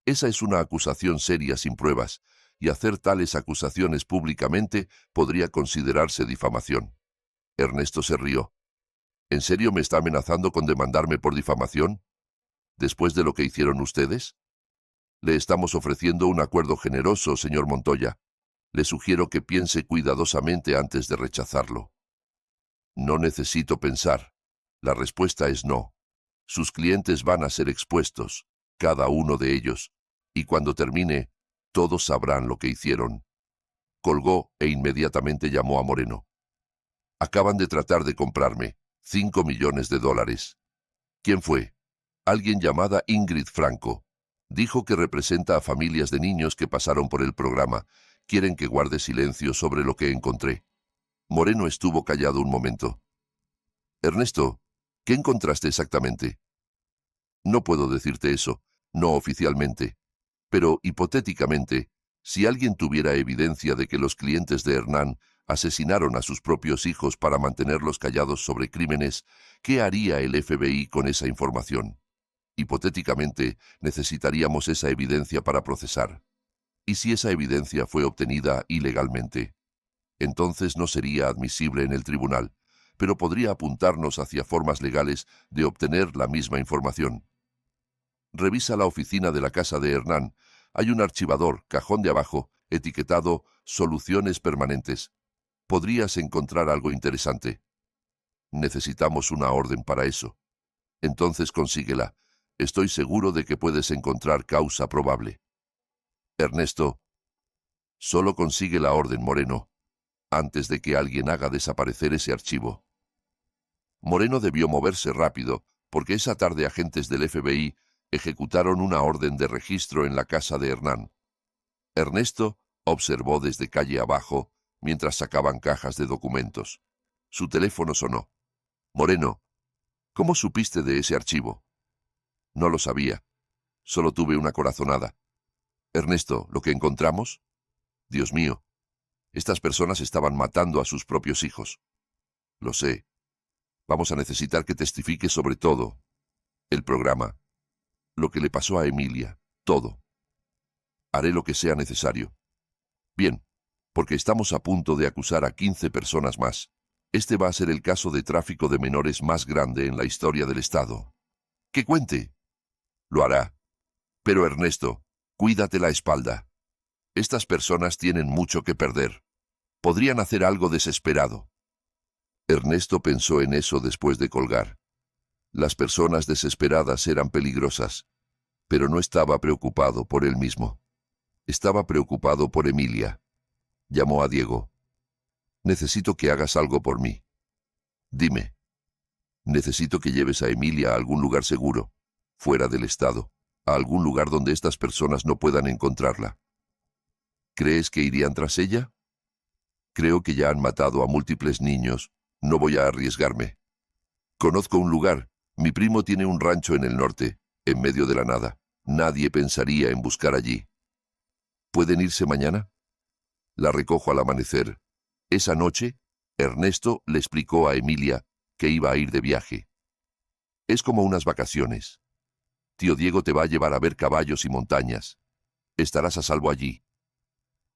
Esa es una acusación seria sin pruebas, y hacer tales acusaciones públicamente podría considerarse difamación. Ernesto se rió. ¿En serio me está amenazando con demandarme por difamación? ¿Después de lo que hicieron ustedes? Le estamos ofreciendo un acuerdo generoso, señor Montoya. Le sugiero que piense cuidadosamente antes de rechazarlo. No necesito pensar. La respuesta es no. Sus clientes van a ser expuestos, cada uno de ellos, y cuando termine, todos sabrán lo que hicieron. Colgó e inmediatamente llamó a Moreno. Acaban de tratar de comprarme $5 millones. ¿Quién fue? Alguien llamada Ingrid Franco. Dijo que representa a familias de niños que pasaron por el programa. Quieren que guarde silencio sobre lo que encontré. Moreno estuvo callado un momento. Ernesto, ¿qué encontraste exactamente? No puedo decirte eso, no oficialmente. Pero, hipotéticamente, si alguien tuviera evidencia de que los clientes de Hernán asesinaron a sus propios hijos para mantenerlos callados sobre crímenes, ¿qué haría el FBI con esa información? Hipotéticamente, necesitaríamos esa evidencia para procesar. ¿Y si esa evidencia fue obtenida ilegalmente? Entonces no sería admisible en el tribunal, pero podría apuntarnos hacia formas legales de obtener la misma información. Revisa la oficina de la casa de Hernán. Hay un archivador, cajón de abajo, etiquetado Soluciones Permanentes. Podrías encontrar algo interesante. Necesitamos una orden para eso. Entonces consíguela. Estoy seguro de que puedes encontrar causa probable. Ernesto, solo consigue la orden, Moreno, antes de que alguien haga desaparecer ese archivo. Moreno debió moverse rápido, porque esa tarde agentes del FBI ejecutaron una orden de registro en la casa de Hernán. Ernesto observó desde calle abajo mientras sacaban cajas de documentos. Su teléfono sonó. Moreno, ¿cómo supiste de ese archivo? No lo sabía. Solo tuve una corazonada. Ernesto, ¿lo que encontramos? Dios mío, estas personas estaban matando a sus propios hijos. Lo sé. Vamos a necesitar que testifique sobre todo. El programa. Lo que le pasó a Emilia. Todo. Haré lo que sea necesario. Bien, porque estamos a punto de acusar a 15 personas más. Este va a ser el caso de tráfico de menores más grande en la historia del Estado. ¡Que cuente! Lo hará. Pero Ernesto, cuídate la espalda. Estas personas tienen mucho que perder. Podrían hacer algo desesperado. Ernesto pensó en eso después de colgar. Las personas desesperadas eran peligrosas, pero no estaba preocupado por él mismo. Estaba preocupado por Emilia. Llamó a Diego. Necesito que hagas algo por mí. Dime. Necesito que lleves a Emilia a algún lugar seguro, fuera del estado, a algún lugar donde estas personas no puedan encontrarla. ¿Crees que irían tras ella? Creo que ya han matado a múltiples niños. No voy a arriesgarme. Conozco un lugar. Mi primo tiene un rancho en el norte, en medio de la nada. Nadie pensaría en buscar allí. ¿Pueden irse mañana? La recojo al amanecer. Esa noche, Ernesto le explicó a Emilia que iba a ir de viaje. Es como unas vacaciones. Tío Diego te va a llevar a ver caballos y montañas. Estarás a salvo allí.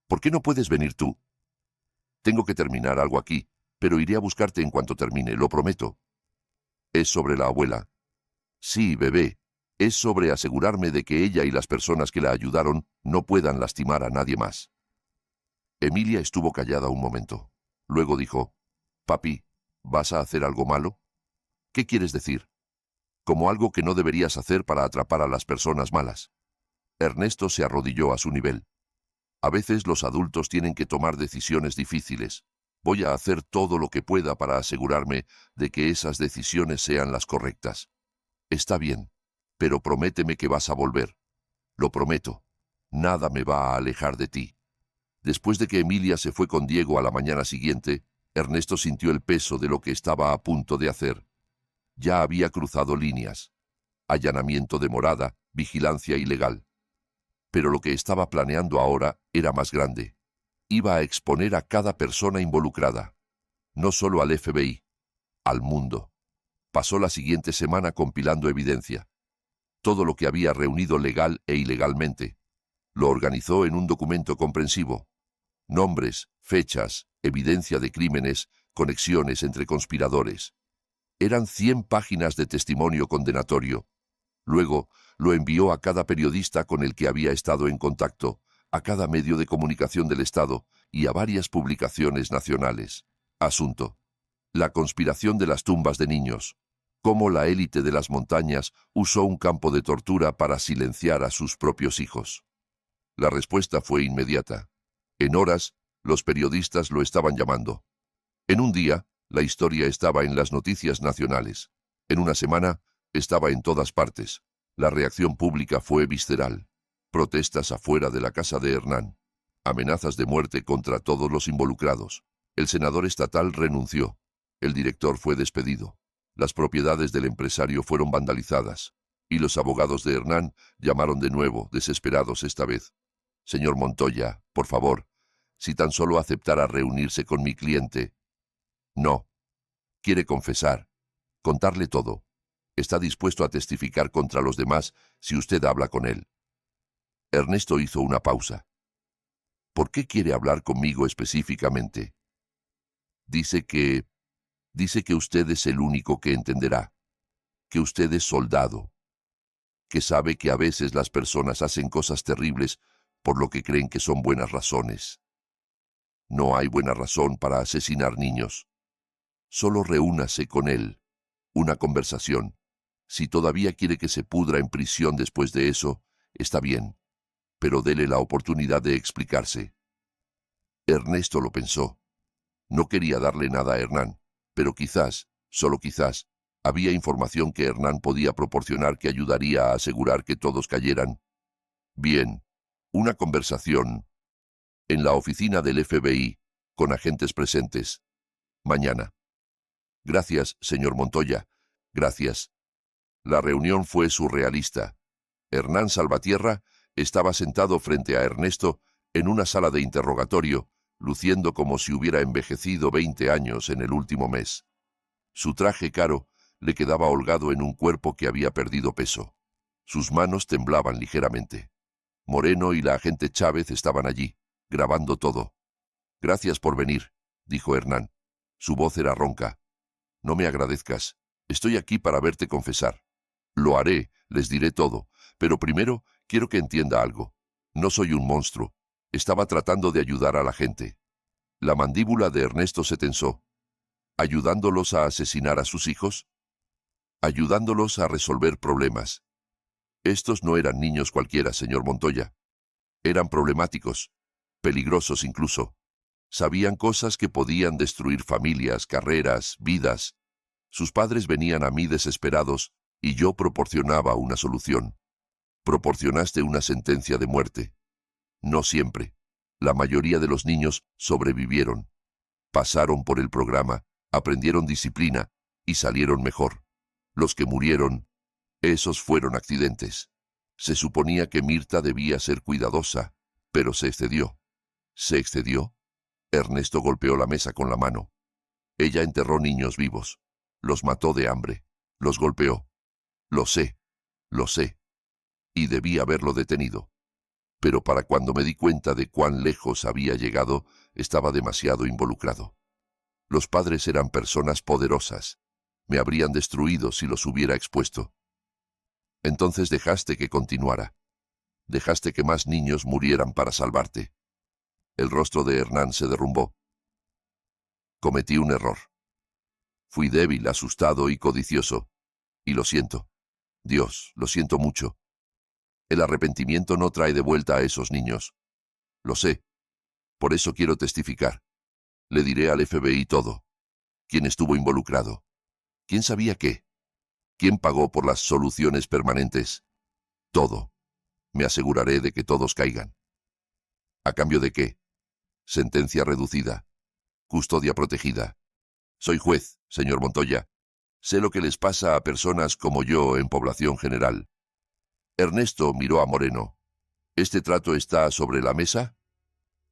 ¿Por qué no puedes venir tú? Tengo que terminar algo aquí, pero iré a buscarte en cuanto termine, lo prometo. Es sobre la abuela. Sí, bebé. Es sobre asegurarme de que ella y las personas que la ayudaron no puedan lastimar a nadie más. Emilia estuvo callada un momento. Luego dijo, «Papi, ¿vas a hacer algo malo?» «¿Qué quieres decir?» «Como algo que no deberías hacer para atrapar a las personas malas». Ernesto se arrodilló a su nivel. «A veces los adultos tienen que tomar decisiones difíciles. Voy a hacer todo lo que pueda para asegurarme de que esas decisiones sean las correctas. Está bien, pero prométeme que vas a volver. Lo prometo. Nada me va a alejar de ti». Después de que Emilia se fue con Diego a la mañana siguiente, Ernesto sintió el peso de lo que estaba a punto de hacer. Ya había cruzado líneas. Allanamiento de morada, vigilancia ilegal. Pero lo que estaba planeando ahora era más grande. Iba a exponer a cada persona involucrada. No solo al FBI, al mundo. Pasó la siguiente semana compilando evidencia. Todo lo que había reunido legal e ilegalmente. Lo organizó en un documento comprensivo. Nombres, fechas, evidencia de crímenes, conexiones entre conspiradores. Eran 100 páginas de testimonio condenatorio. Luego lo envió a cada periodista con el que había estado en contacto, a cada medio de comunicación del Estado y a varias publicaciones nacionales. Asunto: la conspiración de las tumbas de niños. Cómo la élite de las montañas usó un campo de tortura para silenciar a sus propios hijos. La respuesta fue inmediata. En horas, los periodistas lo estaban llamando. En un día, la historia estaba en las noticias nacionales. En una semana, estaba en todas partes. La reacción pública fue visceral. Protestas afuera de la casa de Hernán. Amenazas de muerte contra todos los involucrados. El senador estatal renunció. El director fue despedido. Las propiedades del empresario fueron vandalizadas. Y los abogados de Hernán llamaron de nuevo, desesperados esta vez. «Señor Montoya, por favor, Si tan solo aceptara reunirse con mi cliente. No. Quiere confesar, contarle todo. Está dispuesto a testificar contra los demás si usted habla con él. Ernesto hizo una pausa. ¿Por qué quiere hablar conmigo específicamente? Dice que usted es el único que entenderá, que usted es soldado, que sabe que a veces las personas hacen cosas terribles por lo que creen que son buenas razones. No hay buena razón para asesinar niños. Solo reúnase con él, una conversación. Si todavía quiere que se pudra en prisión después de eso, está bien, pero dele la oportunidad de explicarse. Ernesto lo pensó. No quería darle nada a Hernán, pero quizás, solo quizás, había información que Hernán podía proporcionar que ayudaría a asegurar que todos cayeran. Bien, una conversación en la oficina del FBI, con agentes presentes. Mañana. Gracias, señor Montoya. Gracias. La reunión fue surrealista. Hernán Salvatierra estaba sentado frente a Ernesto en una sala de interrogatorio, luciendo como si hubiera envejecido 20 años en el último mes. Su traje caro le quedaba holgado en un cuerpo que había perdido peso. Sus manos temblaban ligeramente. Moreno y la agente Chávez estaban allí, grabando todo. Gracias por venir, dijo Hernán. Su voz era ronca. No me agradezcas. Estoy aquí para verte confesar. Lo haré, les diré todo, pero primero quiero que entienda algo. No soy un monstruo. Estaba tratando de ayudar a la gente. La mandíbula de Ernesto se tensó. ¿Ayudándolos a asesinar a sus hijos? Ayudándolos a resolver problemas. Estos no eran niños cualquiera, señor Montoya. Eran problemáticos, peligrosos incluso. Sabían cosas que podían destruir familias, carreras, vidas. Sus padres venían a mí desesperados y yo proporcionaba una solución. Proporcionaste una sentencia de muerte. No siempre. La mayoría de los niños sobrevivieron. Pasaron por el programa, aprendieron disciplina y salieron mejor. Los que murieron, esos fueron accidentes. Se suponía que Mirta debía ser cuidadosa, pero se excedió. ¿Se excedió? Ernesto golpeó la mesa con la mano. Ella enterró niños vivos. Los mató de hambre. Los golpeó. Lo sé. Lo sé. Y debí haberlo detenido. Pero para cuando me di cuenta de cuán lejos había llegado, estaba demasiado involucrado. Los padres eran personas poderosas. Me habrían destruido si los hubiera expuesto. Entonces dejaste que continuara. Dejaste que más niños murieran para salvarte. El rostro de Hernán se derrumbó. Cometí un error. Fui débil, asustado y codicioso. Y lo siento. Dios, lo siento mucho. El arrepentimiento no trae de vuelta a esos niños. Lo sé. Por eso quiero testificar. Le diré al FBI todo. ¿Quién estuvo involucrado? ¿Quién sabía qué? ¿Quién pagó por las soluciones permanentes? Todo. Me aseguraré de que todos caigan. ¿A cambio de qué? Sentencia reducida. Custodia protegida. Soy juez, señor Montoya. Sé lo que les pasa a personas como yo en población general. Ernesto miró a Moreno. ¿Este trato está sobre la mesa?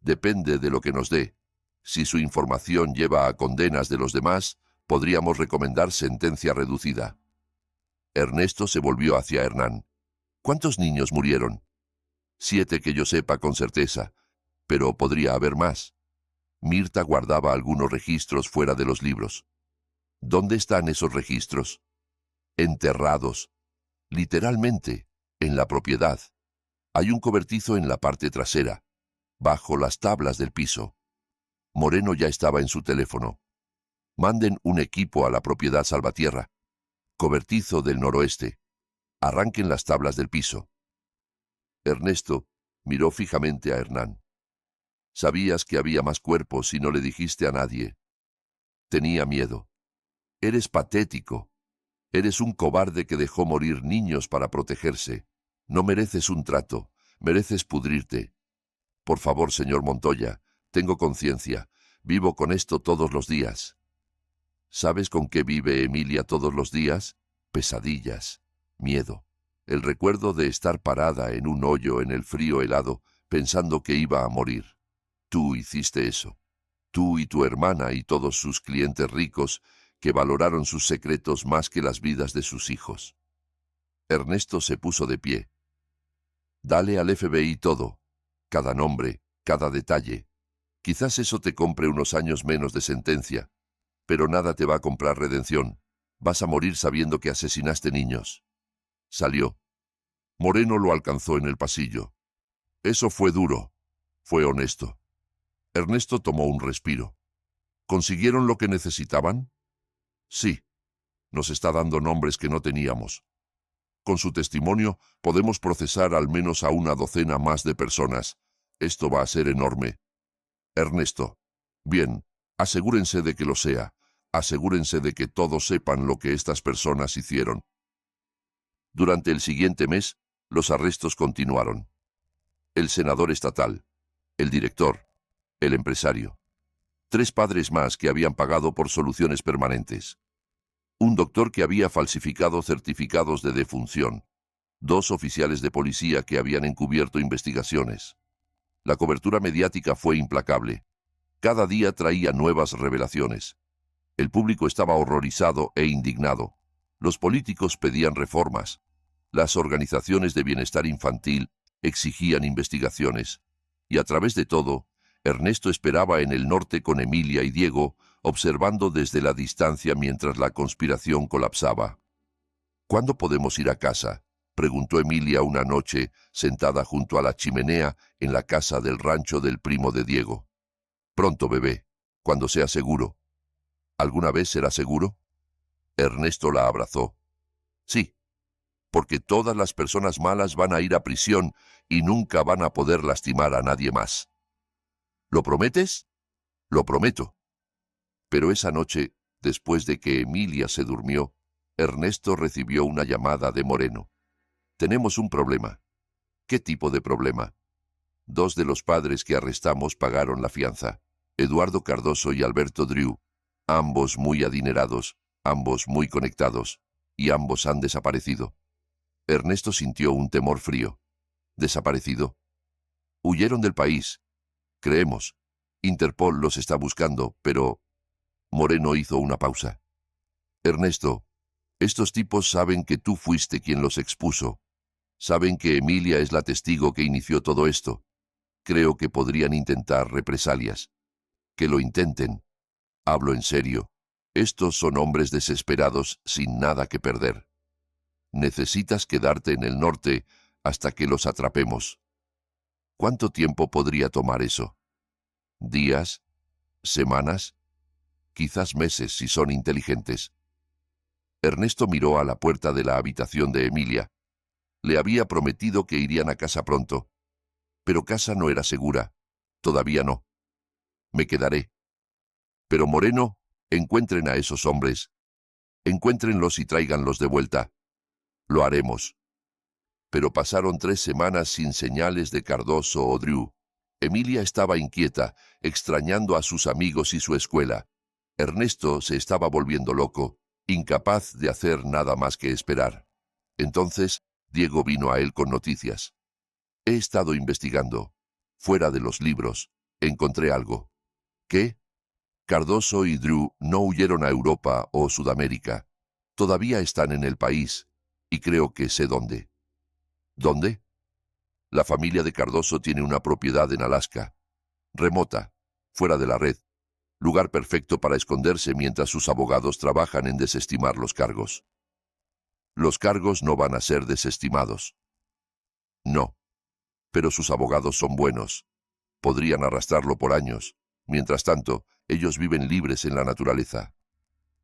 Depende de lo que nos dé. Si su información lleva a condenas de los demás, podríamos recomendar sentencia reducida. Ernesto se volvió hacia Hernán. ¿Cuántos niños murieron? 7 que yo sepa con certeza, pero podría haber más. Mirta guardaba algunos registros fuera de los libros. ¿Dónde están esos registros? Enterrados. Literalmente, en la propiedad. Hay un cobertizo en la parte trasera, bajo las tablas del piso. Moreno ya estaba en su teléfono. Manden un equipo a la propiedad Salvatierra. Cobertizo del noroeste. Arranquen las tablas del piso. Ernesto miró fijamente a Hernán. Sabías que había más cuerpos y no le dijiste a nadie. Tenía miedo. Eres patético. Eres un cobarde que dejó morir niños para protegerse. No mereces un trato, mereces pudrirte. Por favor, señor Montoya, tengo conciencia. Vivo con esto todos los días. ¿Sabes con qué vive Emilia todos los días? Pesadillas, miedo, el recuerdo de estar parada en un hoyo en el frío helado, pensando que iba a morir. Tú hiciste eso. Tú y tu hermana y todos sus clientes ricos que valoraron sus secretos más que las vidas de sus hijos. Ernesto se puso de pie. Dale al FBI todo, cada nombre, cada detalle. Quizás eso te compre unos años menos de sentencia, pero nada te va a comprar redención. Vas a morir sabiendo que asesinaste niños. Salió. Moreno lo alcanzó en el pasillo. Eso fue duro. Fue honesto. Ernesto tomó un respiro. ¿Consiguieron lo que necesitaban? Sí. Nos está dando nombres que no teníamos. Con su testimonio podemos procesar al menos a una docena más de personas. Esto va a ser enorme. Ernesto. Bien, asegúrense de que lo sea. Asegúrense de que todos sepan lo que estas personas hicieron. Durante el siguiente mes, los arrestos continuaron. El senador estatal, el director, el empresario. 3 padres más que habían pagado por soluciones permanentes. Un doctor que había falsificado certificados de defunción. 2 oficiales de policía que habían encubierto investigaciones. La cobertura mediática fue implacable. Cada día traía nuevas revelaciones. El público estaba horrorizado e indignado. Los políticos pedían reformas. Las organizaciones de bienestar infantil exigían investigaciones. Y a través de todo, Ernesto esperaba en el norte con Emilia y Diego, observando desde la distancia mientras la conspiración colapsaba. ¿Cuándo podemos ir a casa?, preguntó Emilia una noche, sentada junto a la chimenea en la casa del rancho del primo de Diego. Pronto, bebé, cuando sea seguro. ¿Alguna vez será seguro? Ernesto la abrazó. Sí, porque todas las personas malas van a ir a prisión y nunca van a poder lastimar a nadie más. ¿Lo prometes? Lo prometo. Pero esa noche, después de que Emilia se durmió, Ernesto recibió una llamada de Moreno. Tenemos un problema. ¿Qué tipo de problema? 2 de los padres que arrestamos pagaron la fianza. Eduardo Cardoso y Alberto Drew, ambos muy adinerados, ambos muy conectados, y ambos han desaparecido. Ernesto sintió un temor frío. ¿Desaparecido? Huyeron del país. Creemos. Interpol los está buscando, pero... Moreno hizo una pausa. Ernesto, estos tipos saben que tú fuiste quien los expuso. Saben que Emilia es la testigo que inició todo esto. Creo que podrían intentar represalias. Que lo intenten. Hablo en serio. Estos son hombres desesperados sin nada que perder. Necesitas quedarte en el norte hasta que los atrapemos. ¿Cuánto tiempo podría tomar eso? ¿Días? ¿Semanas? Quizás meses si son inteligentes. Ernesto miró a la puerta de la habitación de Emilia. Le había prometido que irían a casa pronto. Pero casa no era segura. Todavía no. Me quedaré. Pero Moreno, encuentren a esos hombres. Encuéntrenlos y tráiganlos de vuelta. Lo haremos. Pero pasaron 3 semanas sin señales de Cardoso o Drew. Emilia estaba inquieta, extrañando a sus amigos y su escuela. Ernesto se estaba volviendo loco, incapaz de hacer nada más que esperar. Entonces, Diego vino a él con noticias. He estado investigando. Fuera de los libros, encontré algo. ¿Qué? Cardoso y Drew no huyeron a Europa o Sudamérica. Todavía están en el país, y creo que sé dónde. ¿Dónde? La familia de Cardoso tiene una propiedad en Alaska. Remota, fuera de la red. Lugar perfecto para esconderse mientras sus abogados trabajan en desestimar los cargos. Los cargos no van a ser desestimados. No. Pero sus abogados son buenos. Podrían arrastrarlo por años. Mientras tanto, ellos viven libres en la naturaleza.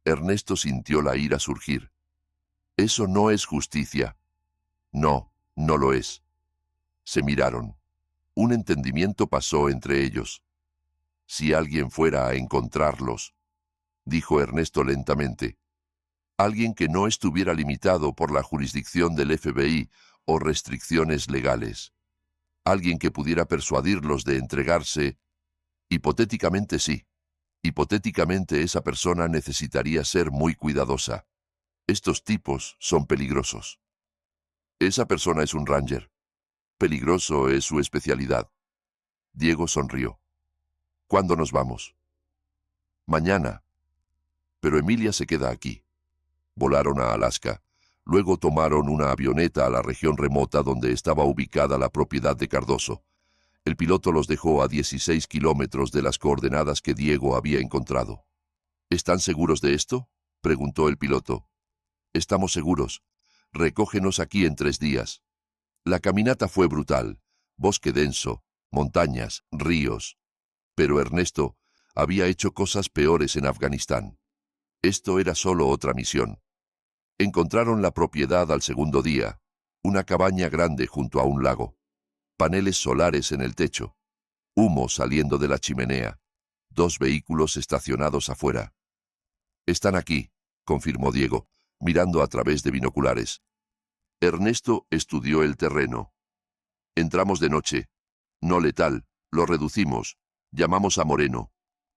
Ernesto sintió la ira surgir. Eso no es justicia. No, no lo es. Se miraron. Un entendimiento pasó entre ellos. Si alguien fuera a encontrarlos, dijo Ernesto lentamente, alguien que no estuviera limitado por la jurisdicción del FBI o restricciones legales. Alguien que pudiera persuadirlos de entregarse. Hipotéticamente sí. Hipotéticamente esa persona necesitaría ser muy cuidadosa. Estos tipos son peligrosos. Esa persona es un ranger. Peligroso es su especialidad. Diego sonrió. ¿Cuándo nos vamos? Mañana. Pero Emilia se queda aquí. Volaron a Alaska. Luego tomaron una avioneta a la región remota donde estaba ubicada la propiedad de Cardoso. El piloto los dejó a 16 kilómetros de las coordenadas que Diego había encontrado. ¿Están seguros de esto?, preguntó el piloto. Estamos seguros. Recógenos aquí en 3 días. La caminata fue brutal. Bosque denso, montañas, ríos. Pero Ernesto había hecho cosas peores en Afganistán. Esto era solo otra misión. Encontraron la propiedad al segundo día, una cabaña grande junto a un lago, paneles solares en el techo, humo saliendo de la chimenea, 2 vehículos estacionados afuera. Están aquí, confirmó Diego, mirando a través de binoculares. Ernesto estudió el terreno. Entramos de noche. No letal, lo reducimos. Llamamos a Moreno.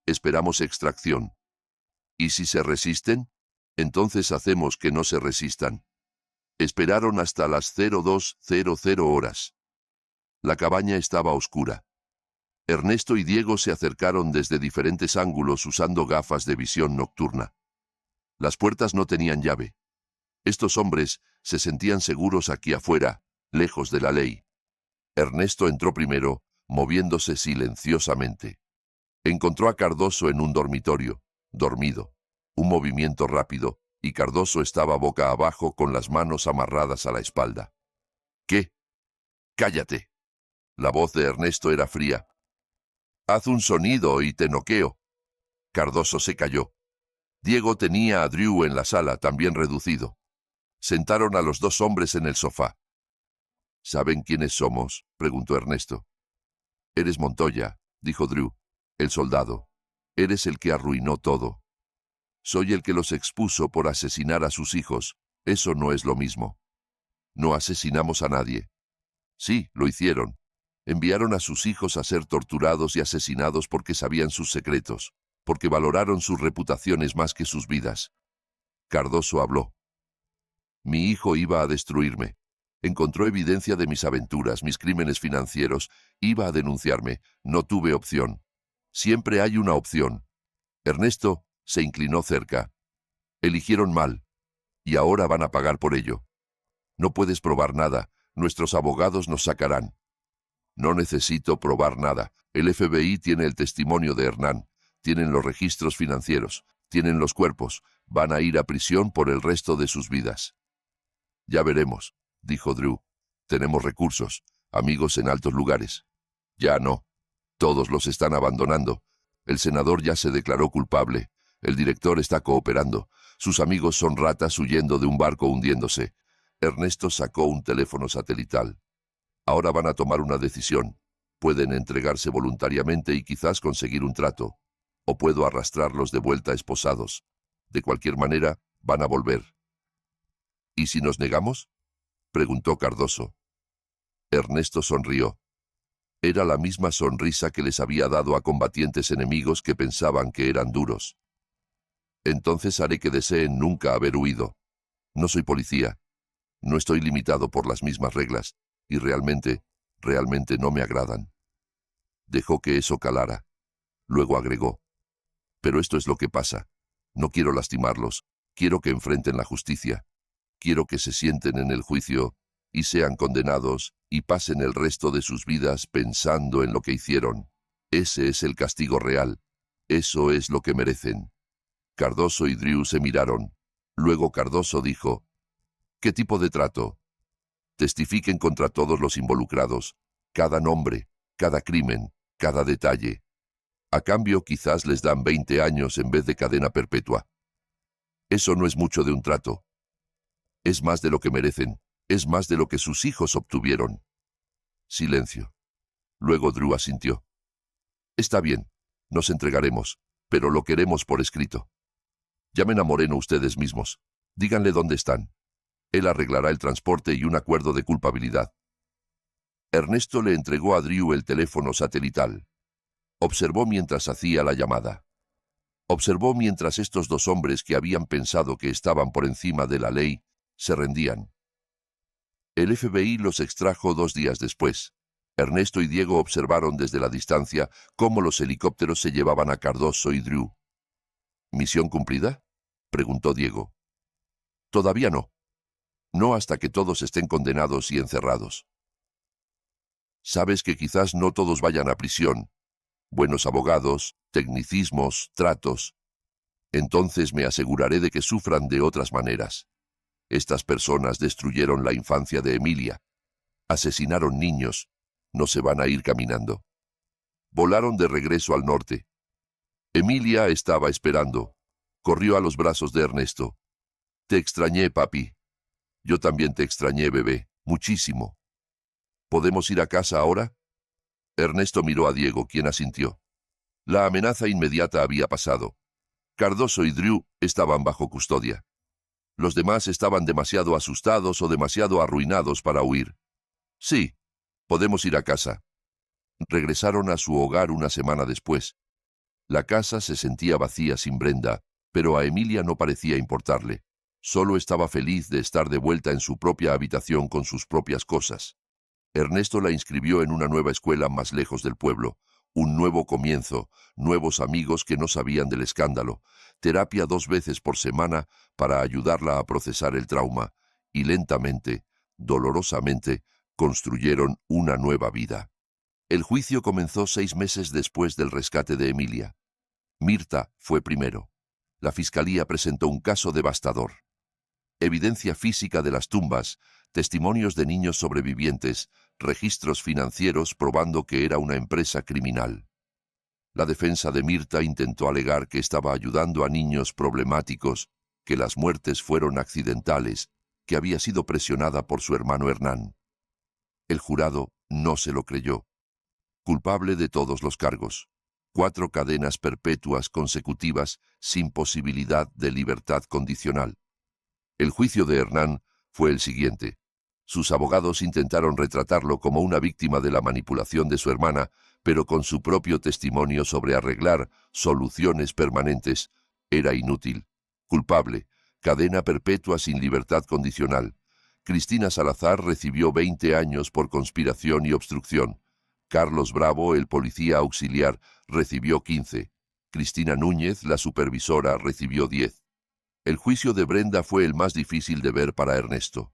Esperamos extracción. ¿Y si se resisten? Entonces hacemos que no se resistan. Esperaron hasta las 02:00 horas. La cabaña estaba oscura. Ernesto y Diego se acercaron desde diferentes ángulos usando gafas de visión nocturna. Las puertas no tenían llave. Estos hombres se sentían seguros aquí afuera, lejos de la ley. Ernesto entró primero, moviéndose silenciosamente. Encontró a Cardoso en un dormitorio, dormido. Un movimiento rápido, y Cardoso estaba boca abajo con las manos amarradas a la espalda. ¿Qué? ¡Cállate! La voz de Ernesto era fría. Haz un sonido y te noqueo. Cardoso se calló. Diego tenía a Drew en la sala, también reducido. Sentaron a los 2 hombres en el sofá. ¿Saben quiénes somos?, preguntó Ernesto. Eres Montoya, dijo Drew, el soldado. Eres el que arruinó todo. Soy el que los expuso por asesinar a sus hijos. Eso no es lo mismo. No asesinamos a nadie. Sí, lo hicieron. Enviaron a sus hijos a ser torturados y asesinados porque sabían sus secretos, porque valoraron sus reputaciones más que sus vidas. Cardoso habló. Mi hijo iba a destruirme. Encontró evidencia de mis aventuras, mis crímenes financieros. Iba a denunciarme. No tuve opción. Siempre hay una opción. Ernesto se inclinó cerca. Eligieron mal. Y ahora van a pagar por ello. No puedes probar nada. Nuestros abogados nos sacarán. No necesito probar nada. El FBI tiene el testimonio de Hernán. Tienen los registros financieros. Tienen los cuerpos. Van a ir a prisión por el resto de sus vidas. Ya veremos, dijo Drew. Tenemos recursos, amigos en altos lugares. Ya no. Todos los están abandonando. El senador ya se declaró culpable. El director está cooperando. Sus amigos son ratas huyendo de un barco hundiéndose. Ernesto sacó un teléfono satelital. Ahora van a tomar una decisión. Pueden entregarse voluntariamente y quizás conseguir un trato. O puedo arrastrarlos de vuelta esposados. De cualquier manera, van a volver. ¿Y si nos negamos?, preguntó Cardoso. Ernesto sonrió. Era la misma sonrisa que les había dado a combatientes enemigos que pensaban que eran duros. Entonces haré que deseen nunca haber huido. No soy policía. No estoy limitado por las mismas reglas, y realmente no me agradan. Dejó que eso calara. Luego agregó. Pero esto es lo que pasa. No quiero lastimarlos. Quiero que enfrenten la justicia. Quiero que se sienten en el juicio y sean condenados y pasen el resto de sus vidas pensando en lo que hicieron. Ese es el castigo real. Eso es lo que merecen. Cardoso y Drew se miraron. Luego Cardoso dijo, ¿qué tipo de trato? Testifiquen contra todos los involucrados, cada nombre, cada crimen, cada detalle. A cambio quizás les dan 20 años en vez de cadena perpetua. Eso no es mucho de un trato. Es más de lo que merecen, es más de lo que sus hijos obtuvieron. Silencio. Luego Drew asintió. Está bien, nos entregaremos, pero lo queremos por escrito. Llamen a Moreno ustedes mismos. Díganle dónde están. Él arreglará el transporte y un acuerdo de culpabilidad. Ernesto le entregó a Drew el teléfono satelital. Observó mientras hacía la llamada. Observó mientras estos 2 hombres que habían pensado que estaban por encima de la ley se rendían. El FBI los extrajo 2 días después. Ernesto y Diego observaron desde la distancia cómo los helicópteros se llevaban a Cardoso y Drew. ¿Misión cumplida?, preguntó Diego. Todavía no. No hasta que todos estén condenados y encerrados. Sabes que quizás no todos vayan a prisión. Buenos abogados, tecnicismos, tratos. Entonces me aseguraré de que sufran de otras maneras. Estas personas destruyeron la infancia de Emilia. Asesinaron niños. No se van a ir caminando. Volaron de regreso al norte. Emilia estaba esperando. Corrió a los brazos de Ernesto. Te extrañé, papi. Yo también te extrañé, bebé. Muchísimo. ¿Podemos ir a casa ahora? Ernesto miró a Diego, quien asintió. La amenaza inmediata había pasado. Cardoso y Drew estaban bajo custodia. Los demás estaban demasiado asustados o demasiado arruinados para huir. Sí, podemos ir a casa. Regresaron a su hogar una semana después. La casa se sentía vacía sin Brenda, pero a Emilia no parecía importarle. Solo estaba feliz de estar de vuelta en su propia habitación con sus propias cosas. Ernesto la inscribió en una nueva escuela más lejos del pueblo. Un nuevo comienzo, nuevos amigos que no sabían del escándalo, terapia 2 veces por semana para ayudarla a procesar el trauma, y lentamente, dolorosamente, construyeron una nueva vida. El juicio comenzó 6 meses después del rescate de Emilia. Mirta fue primero. La fiscalía presentó un caso devastador. Evidencia física de las tumbas, testimonios de niños sobrevivientes, registros financieros probando que era una empresa criminal. La defensa de Mirta intentó alegar que estaba ayudando a niños problemáticos, que las muertes fueron accidentales, que había sido presionada por su hermano Hernán. El jurado no se lo creyó. Culpable de todos los cargos. 4 cadenas perpetuas consecutivas sin posibilidad de libertad condicional. El juicio de Hernán fue el siguiente. Sus abogados intentaron retratarlo como una víctima de la manipulación de su hermana, pero con su propio testimonio sobre arreglar soluciones permanentes, era inútil. Culpable, cadena perpetua sin libertad condicional. Cristina Salazar recibió 20 años por conspiración y obstrucción. Carlos Bravo, el policía auxiliar, recibió 15. Cristina Núñez, la supervisora, recibió 10. El juicio de Brenda fue el más difícil de ver para Ernesto.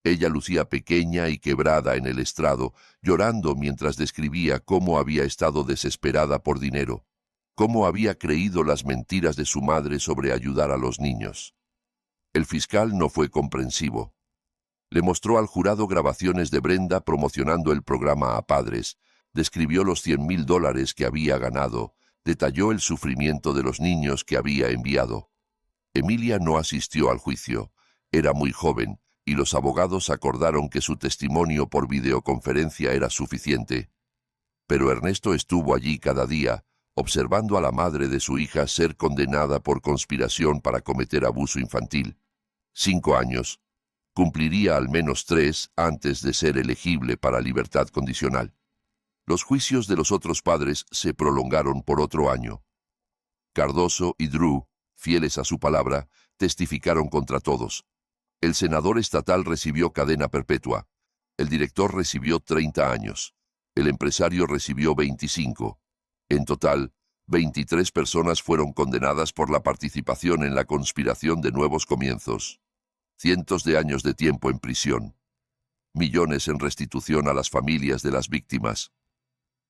Ella lucía pequeña y quebrada en el estrado, llorando mientras describía cómo había estado desesperada por dinero, cómo había creído las mentiras de su madre sobre ayudar a los niños. El fiscal no fue comprensivo. Le mostró al jurado grabaciones de Brenda promocionando el programa a padres, describió los $100,000 que había ganado, detalló el sufrimiento de los niños que había enviado. Emilia no asistió al juicio. Era muy joven, y los abogados acordaron que su testimonio por videoconferencia era suficiente. Pero Ernesto estuvo allí cada día, observando a la madre de su hija ser condenada por conspiración para cometer abuso infantil. 5 años. Cumpliría al menos 3 antes de ser elegible para libertad condicional. Los juicios de los otros padres se prolongaron por otro año. Cardoso y Drew, fieles a su palabra, testificaron contra todos. El senador estatal recibió cadena perpetua. El director recibió 30 años. El empresario recibió 25. En total, 23 personas fueron condenadas por la participación en la conspiración de Nuevos Comienzos. Cientos de años de tiempo en prisión. Millones en restitución a las familias de las víctimas.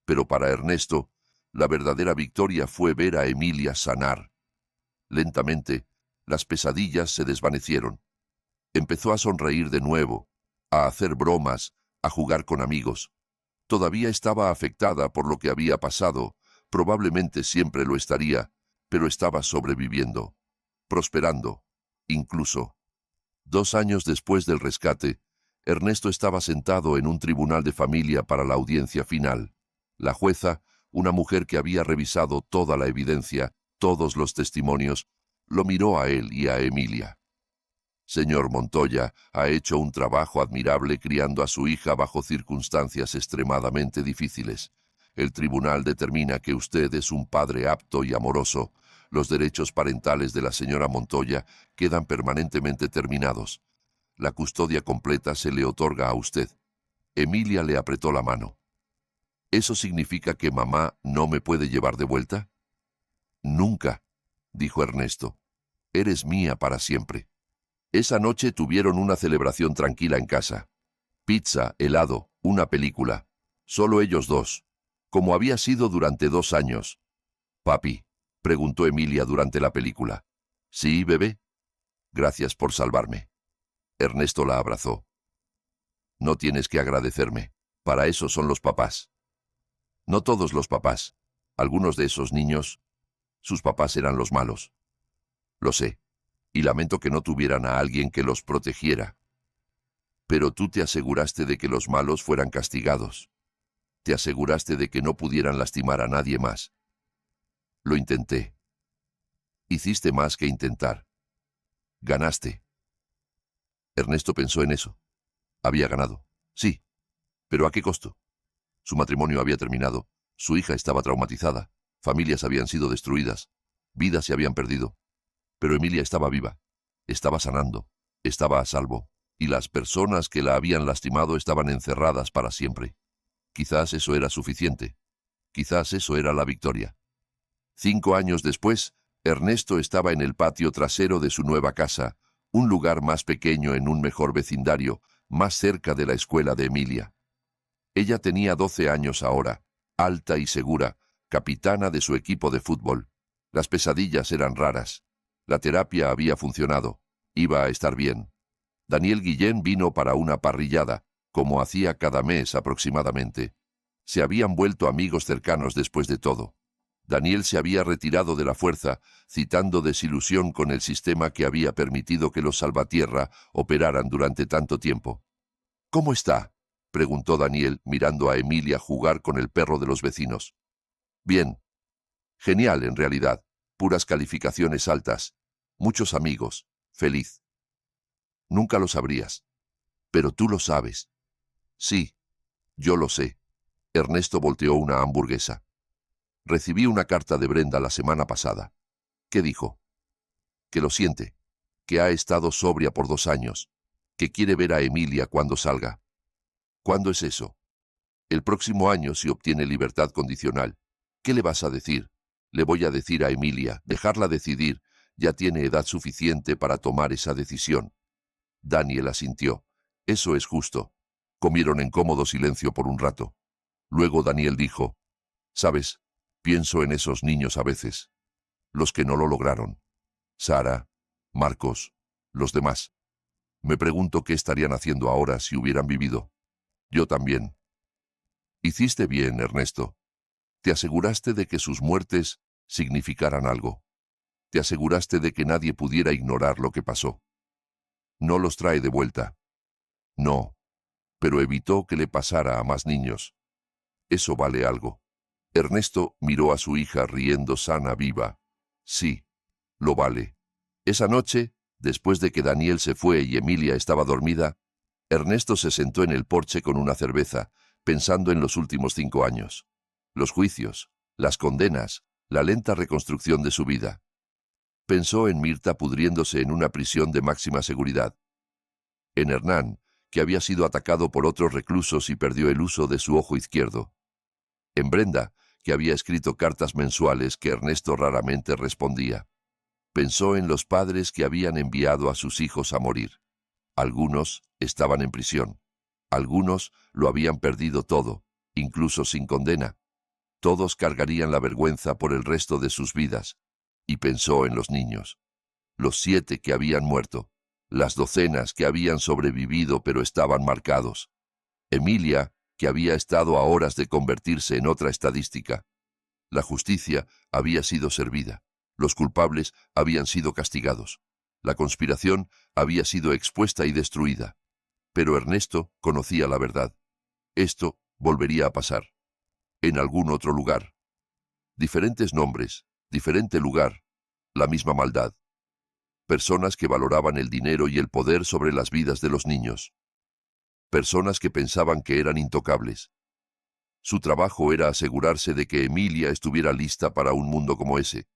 Pero para Ernesto, la verdadera victoria fue ver a Emilia sanar. Lentamente, las pesadillas se desvanecieron. Empezó a sonreír de nuevo, a hacer bromas, a jugar con amigos. Todavía estaba afectada por lo que había pasado, probablemente siempre lo estaría, pero estaba sobreviviendo, prosperando, incluso. 2 años después del rescate, Ernesto estaba sentado en un tribunal de familia para la audiencia final. La jueza, una mujer que había revisado toda la evidencia, todos los testimonios, lo miró a él y a Emilia. Señor Montoya ha hecho un trabajo admirable criando a su hija bajo circunstancias extremadamente difíciles. El tribunal determina que usted es un padre apto y amoroso. Los derechos parentales de la señora Montoya quedan permanentemente terminados. La custodia completa se le otorga a usted. Emilia le apretó la mano. ¿Eso significa que mamá no me puede llevar de vuelta? Nunca, dijo Ernesto. Eres mía para siempre. Esa noche tuvieron una celebración tranquila en casa. Pizza, helado, una película. Solo ellos dos, como había sido durante 2 años. «Papi», preguntó Emilia durante la película. «¿Sí, bebé?» «Gracias por salvarme». Ernesto la abrazó. «No tienes que agradecerme. Para eso son los papás». No todos los papás. Algunos de esos niños, sus papás eran los malos. Lo sé, y lamento que no tuvieran a alguien que los protegiera. Pero tú te aseguraste de que los malos fueran castigados. Te aseguraste de que no pudieran lastimar a nadie más. Lo intenté. Hiciste más que intentar. Ganaste. Ernesto pensó en eso. Había ganado. Sí. ¿Pero a qué costo? Su matrimonio había terminado. Su hija estaba traumatizada. Familias habían sido destruidas. Vidas se habían perdido. Pero Emilia estaba viva. Estaba sanando. Estaba a salvo. Y las personas que la habían lastimado estaban encerradas para siempre. Quizás eso era suficiente. Quizás eso era la victoria. 5 años después, Ernesto estaba en el patio trasero de su nueva casa, un lugar más pequeño en un mejor vecindario, más cerca de la escuela de Emilia. Ella tenía 12 años ahora, alta y segura, capitana de su equipo de fútbol. Las pesadillas eran raras. La terapia había funcionado. Iba a estar bien. Daniel Guillén vino para una parrillada, como hacía cada mes aproximadamente. Se habían vuelto amigos cercanos después de todo. Daniel se había retirado de la fuerza, citando desilusión con el sistema que había permitido que los salvatierra operaran durante tanto tiempo. «¿Cómo está?», preguntó Daniel, mirando a Emilia jugar con el perro de los vecinos. «Bien. Genial, en realidad. Puras calificaciones altas. Muchos amigos. Feliz». «Nunca lo sabrías. Pero tú lo sabes». «Sí, yo lo sé». Ernesto volteó una hamburguesa. «Recibí una carta de Brenda la semana pasada». «¿Qué dijo?» «Que lo siente, que ha estado sobria por 2 años, que quiere ver a Emilia cuando salga». «¿Cuándo es eso?» «El próximo año si obtiene libertad condicional». «¿Qué le vas a decir?» «Le voy a decir a Emilia, dejarla decidir, ya tiene edad suficiente para tomar esa decisión». Daniel asintió. «Eso es justo». Comieron en cómodo silencio por un rato. Luego Daniel dijo, «¿Sabes? Pienso en esos niños a veces. Los que no lo lograron. Sara, Marcos, los demás. Me pregunto qué estarían haciendo ahora si hubieran vivido. Yo también». «Hiciste bien, Ernesto. Te aseguraste de que sus muertes significaran algo. Te aseguraste de que nadie pudiera ignorar lo que pasó. No los trae de vuelta. No, pero evitó que le pasara a más niños. Eso vale algo». Ernesto miró a su hija riendo sana, viva. «Sí, lo vale». Esa noche, después de que Daniel se fue y Emilia estaba dormida, Ernesto se sentó en el porche con una cerveza, pensando en los últimos 5 años. Los juicios, las condenas, la lenta reconstrucción de su vida. Pensó en Mirta pudriéndose en una prisión de máxima seguridad. En Hernán, que había sido atacado por otros reclusos y perdió el uso de su ojo izquierdo. En Brenda, que había escrito cartas mensuales que Ernesto raramente respondía. Pensó en los padres que habían enviado a sus hijos a morir. Algunos estaban en prisión. Algunos lo habían perdido todo, incluso sin condena. Todos cargarían la vergüenza por el resto de sus vidas. Y pensó en los niños. Los 7 que habían muerto. Las docenas que habían sobrevivido pero estaban marcados. Emilia, que había estado a horas de convertirse en otra estadística. La justicia había sido servida. Los culpables habían sido castigados. La conspiración había sido expuesta y destruida. Pero Ernesto conocía la verdad. Esto volvería a pasar. En algún otro lugar. Diferentes nombres, diferente lugar, la misma maldad. Personas que valoraban el dinero y el poder sobre las vidas de los niños. Personas que pensaban que eran intocables. Su trabajo era asegurarse de que Emilia estuviera lista para un mundo como ese.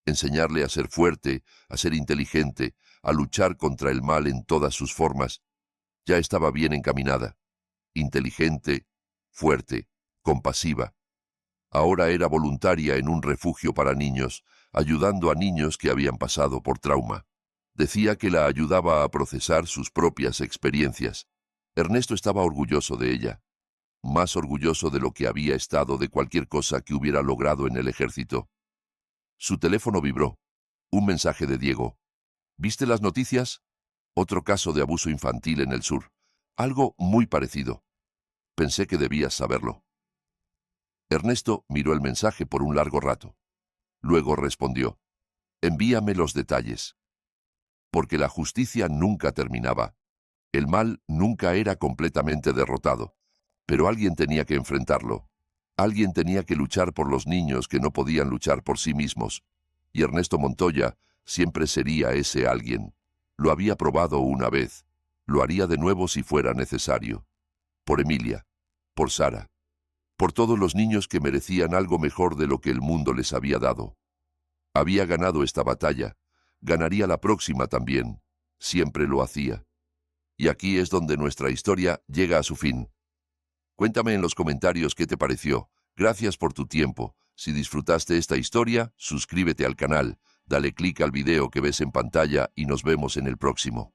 Enseñarle a ser fuerte, a ser inteligente, a luchar contra el mal en todas sus formas. Ya estaba bien encaminada. Inteligente, fuerte, compasiva. Ahora era voluntaria en un refugio para niños, ayudando a niños que habían pasado por trauma. Decía que la ayudaba a procesar sus propias experiencias. Ernesto estaba orgulloso de ella, más orgulloso de lo que había estado de cualquier cosa que hubiera logrado en el ejército. Su teléfono vibró. Un mensaje de Diego. ¿Viste las noticias? Otro caso de abuso infantil en el sur. Algo muy parecido. Pensé que debías saberlo. Ernesto miró el mensaje por un largo rato. Luego respondió: envíame los detalles. Porque la justicia nunca terminaba. El mal nunca era completamente derrotado. Pero alguien tenía que enfrentarlo. Alguien tenía que luchar por los niños que no podían luchar por sí mismos. Y Ernesto Montoya siempre sería ese alguien. Lo había probado una vez. Lo haría de nuevo si fuera necesario. Por Emilia. Por Sara. Por todos los niños que merecían algo mejor de lo que el mundo les había dado. Había ganado esta batalla. Ganaría la próxima también. Siempre lo hacía. Y aquí es donde nuestra historia llega a su fin. Cuéntame en los comentarios qué te pareció. Gracias por tu tiempo. Si disfrutaste esta historia, suscríbete al canal, dale clic al video que ves en pantalla y nos vemos en el próximo.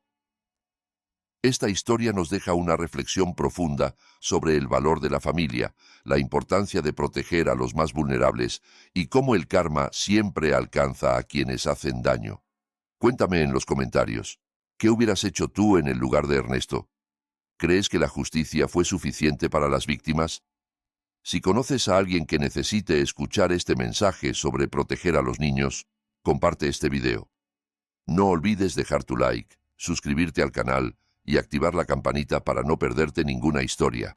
Esta historia nos deja una reflexión profunda sobre el valor de la familia, la importancia de proteger a los más vulnerables y cómo el karma siempre alcanza a quienes hacen daño. Cuéntame en los comentarios, ¿qué hubieras hecho tú en el lugar de Ernesto? ¿Crees que la justicia fue suficiente para las víctimas? Si conoces a alguien que necesite escuchar este mensaje sobre proteger a los niños, comparte este video. No olvides dejar tu like, suscribirte al canal y activar la campanita para no perderte ninguna historia.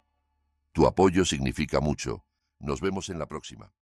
Tu apoyo significa mucho. Nos vemos en la próxima.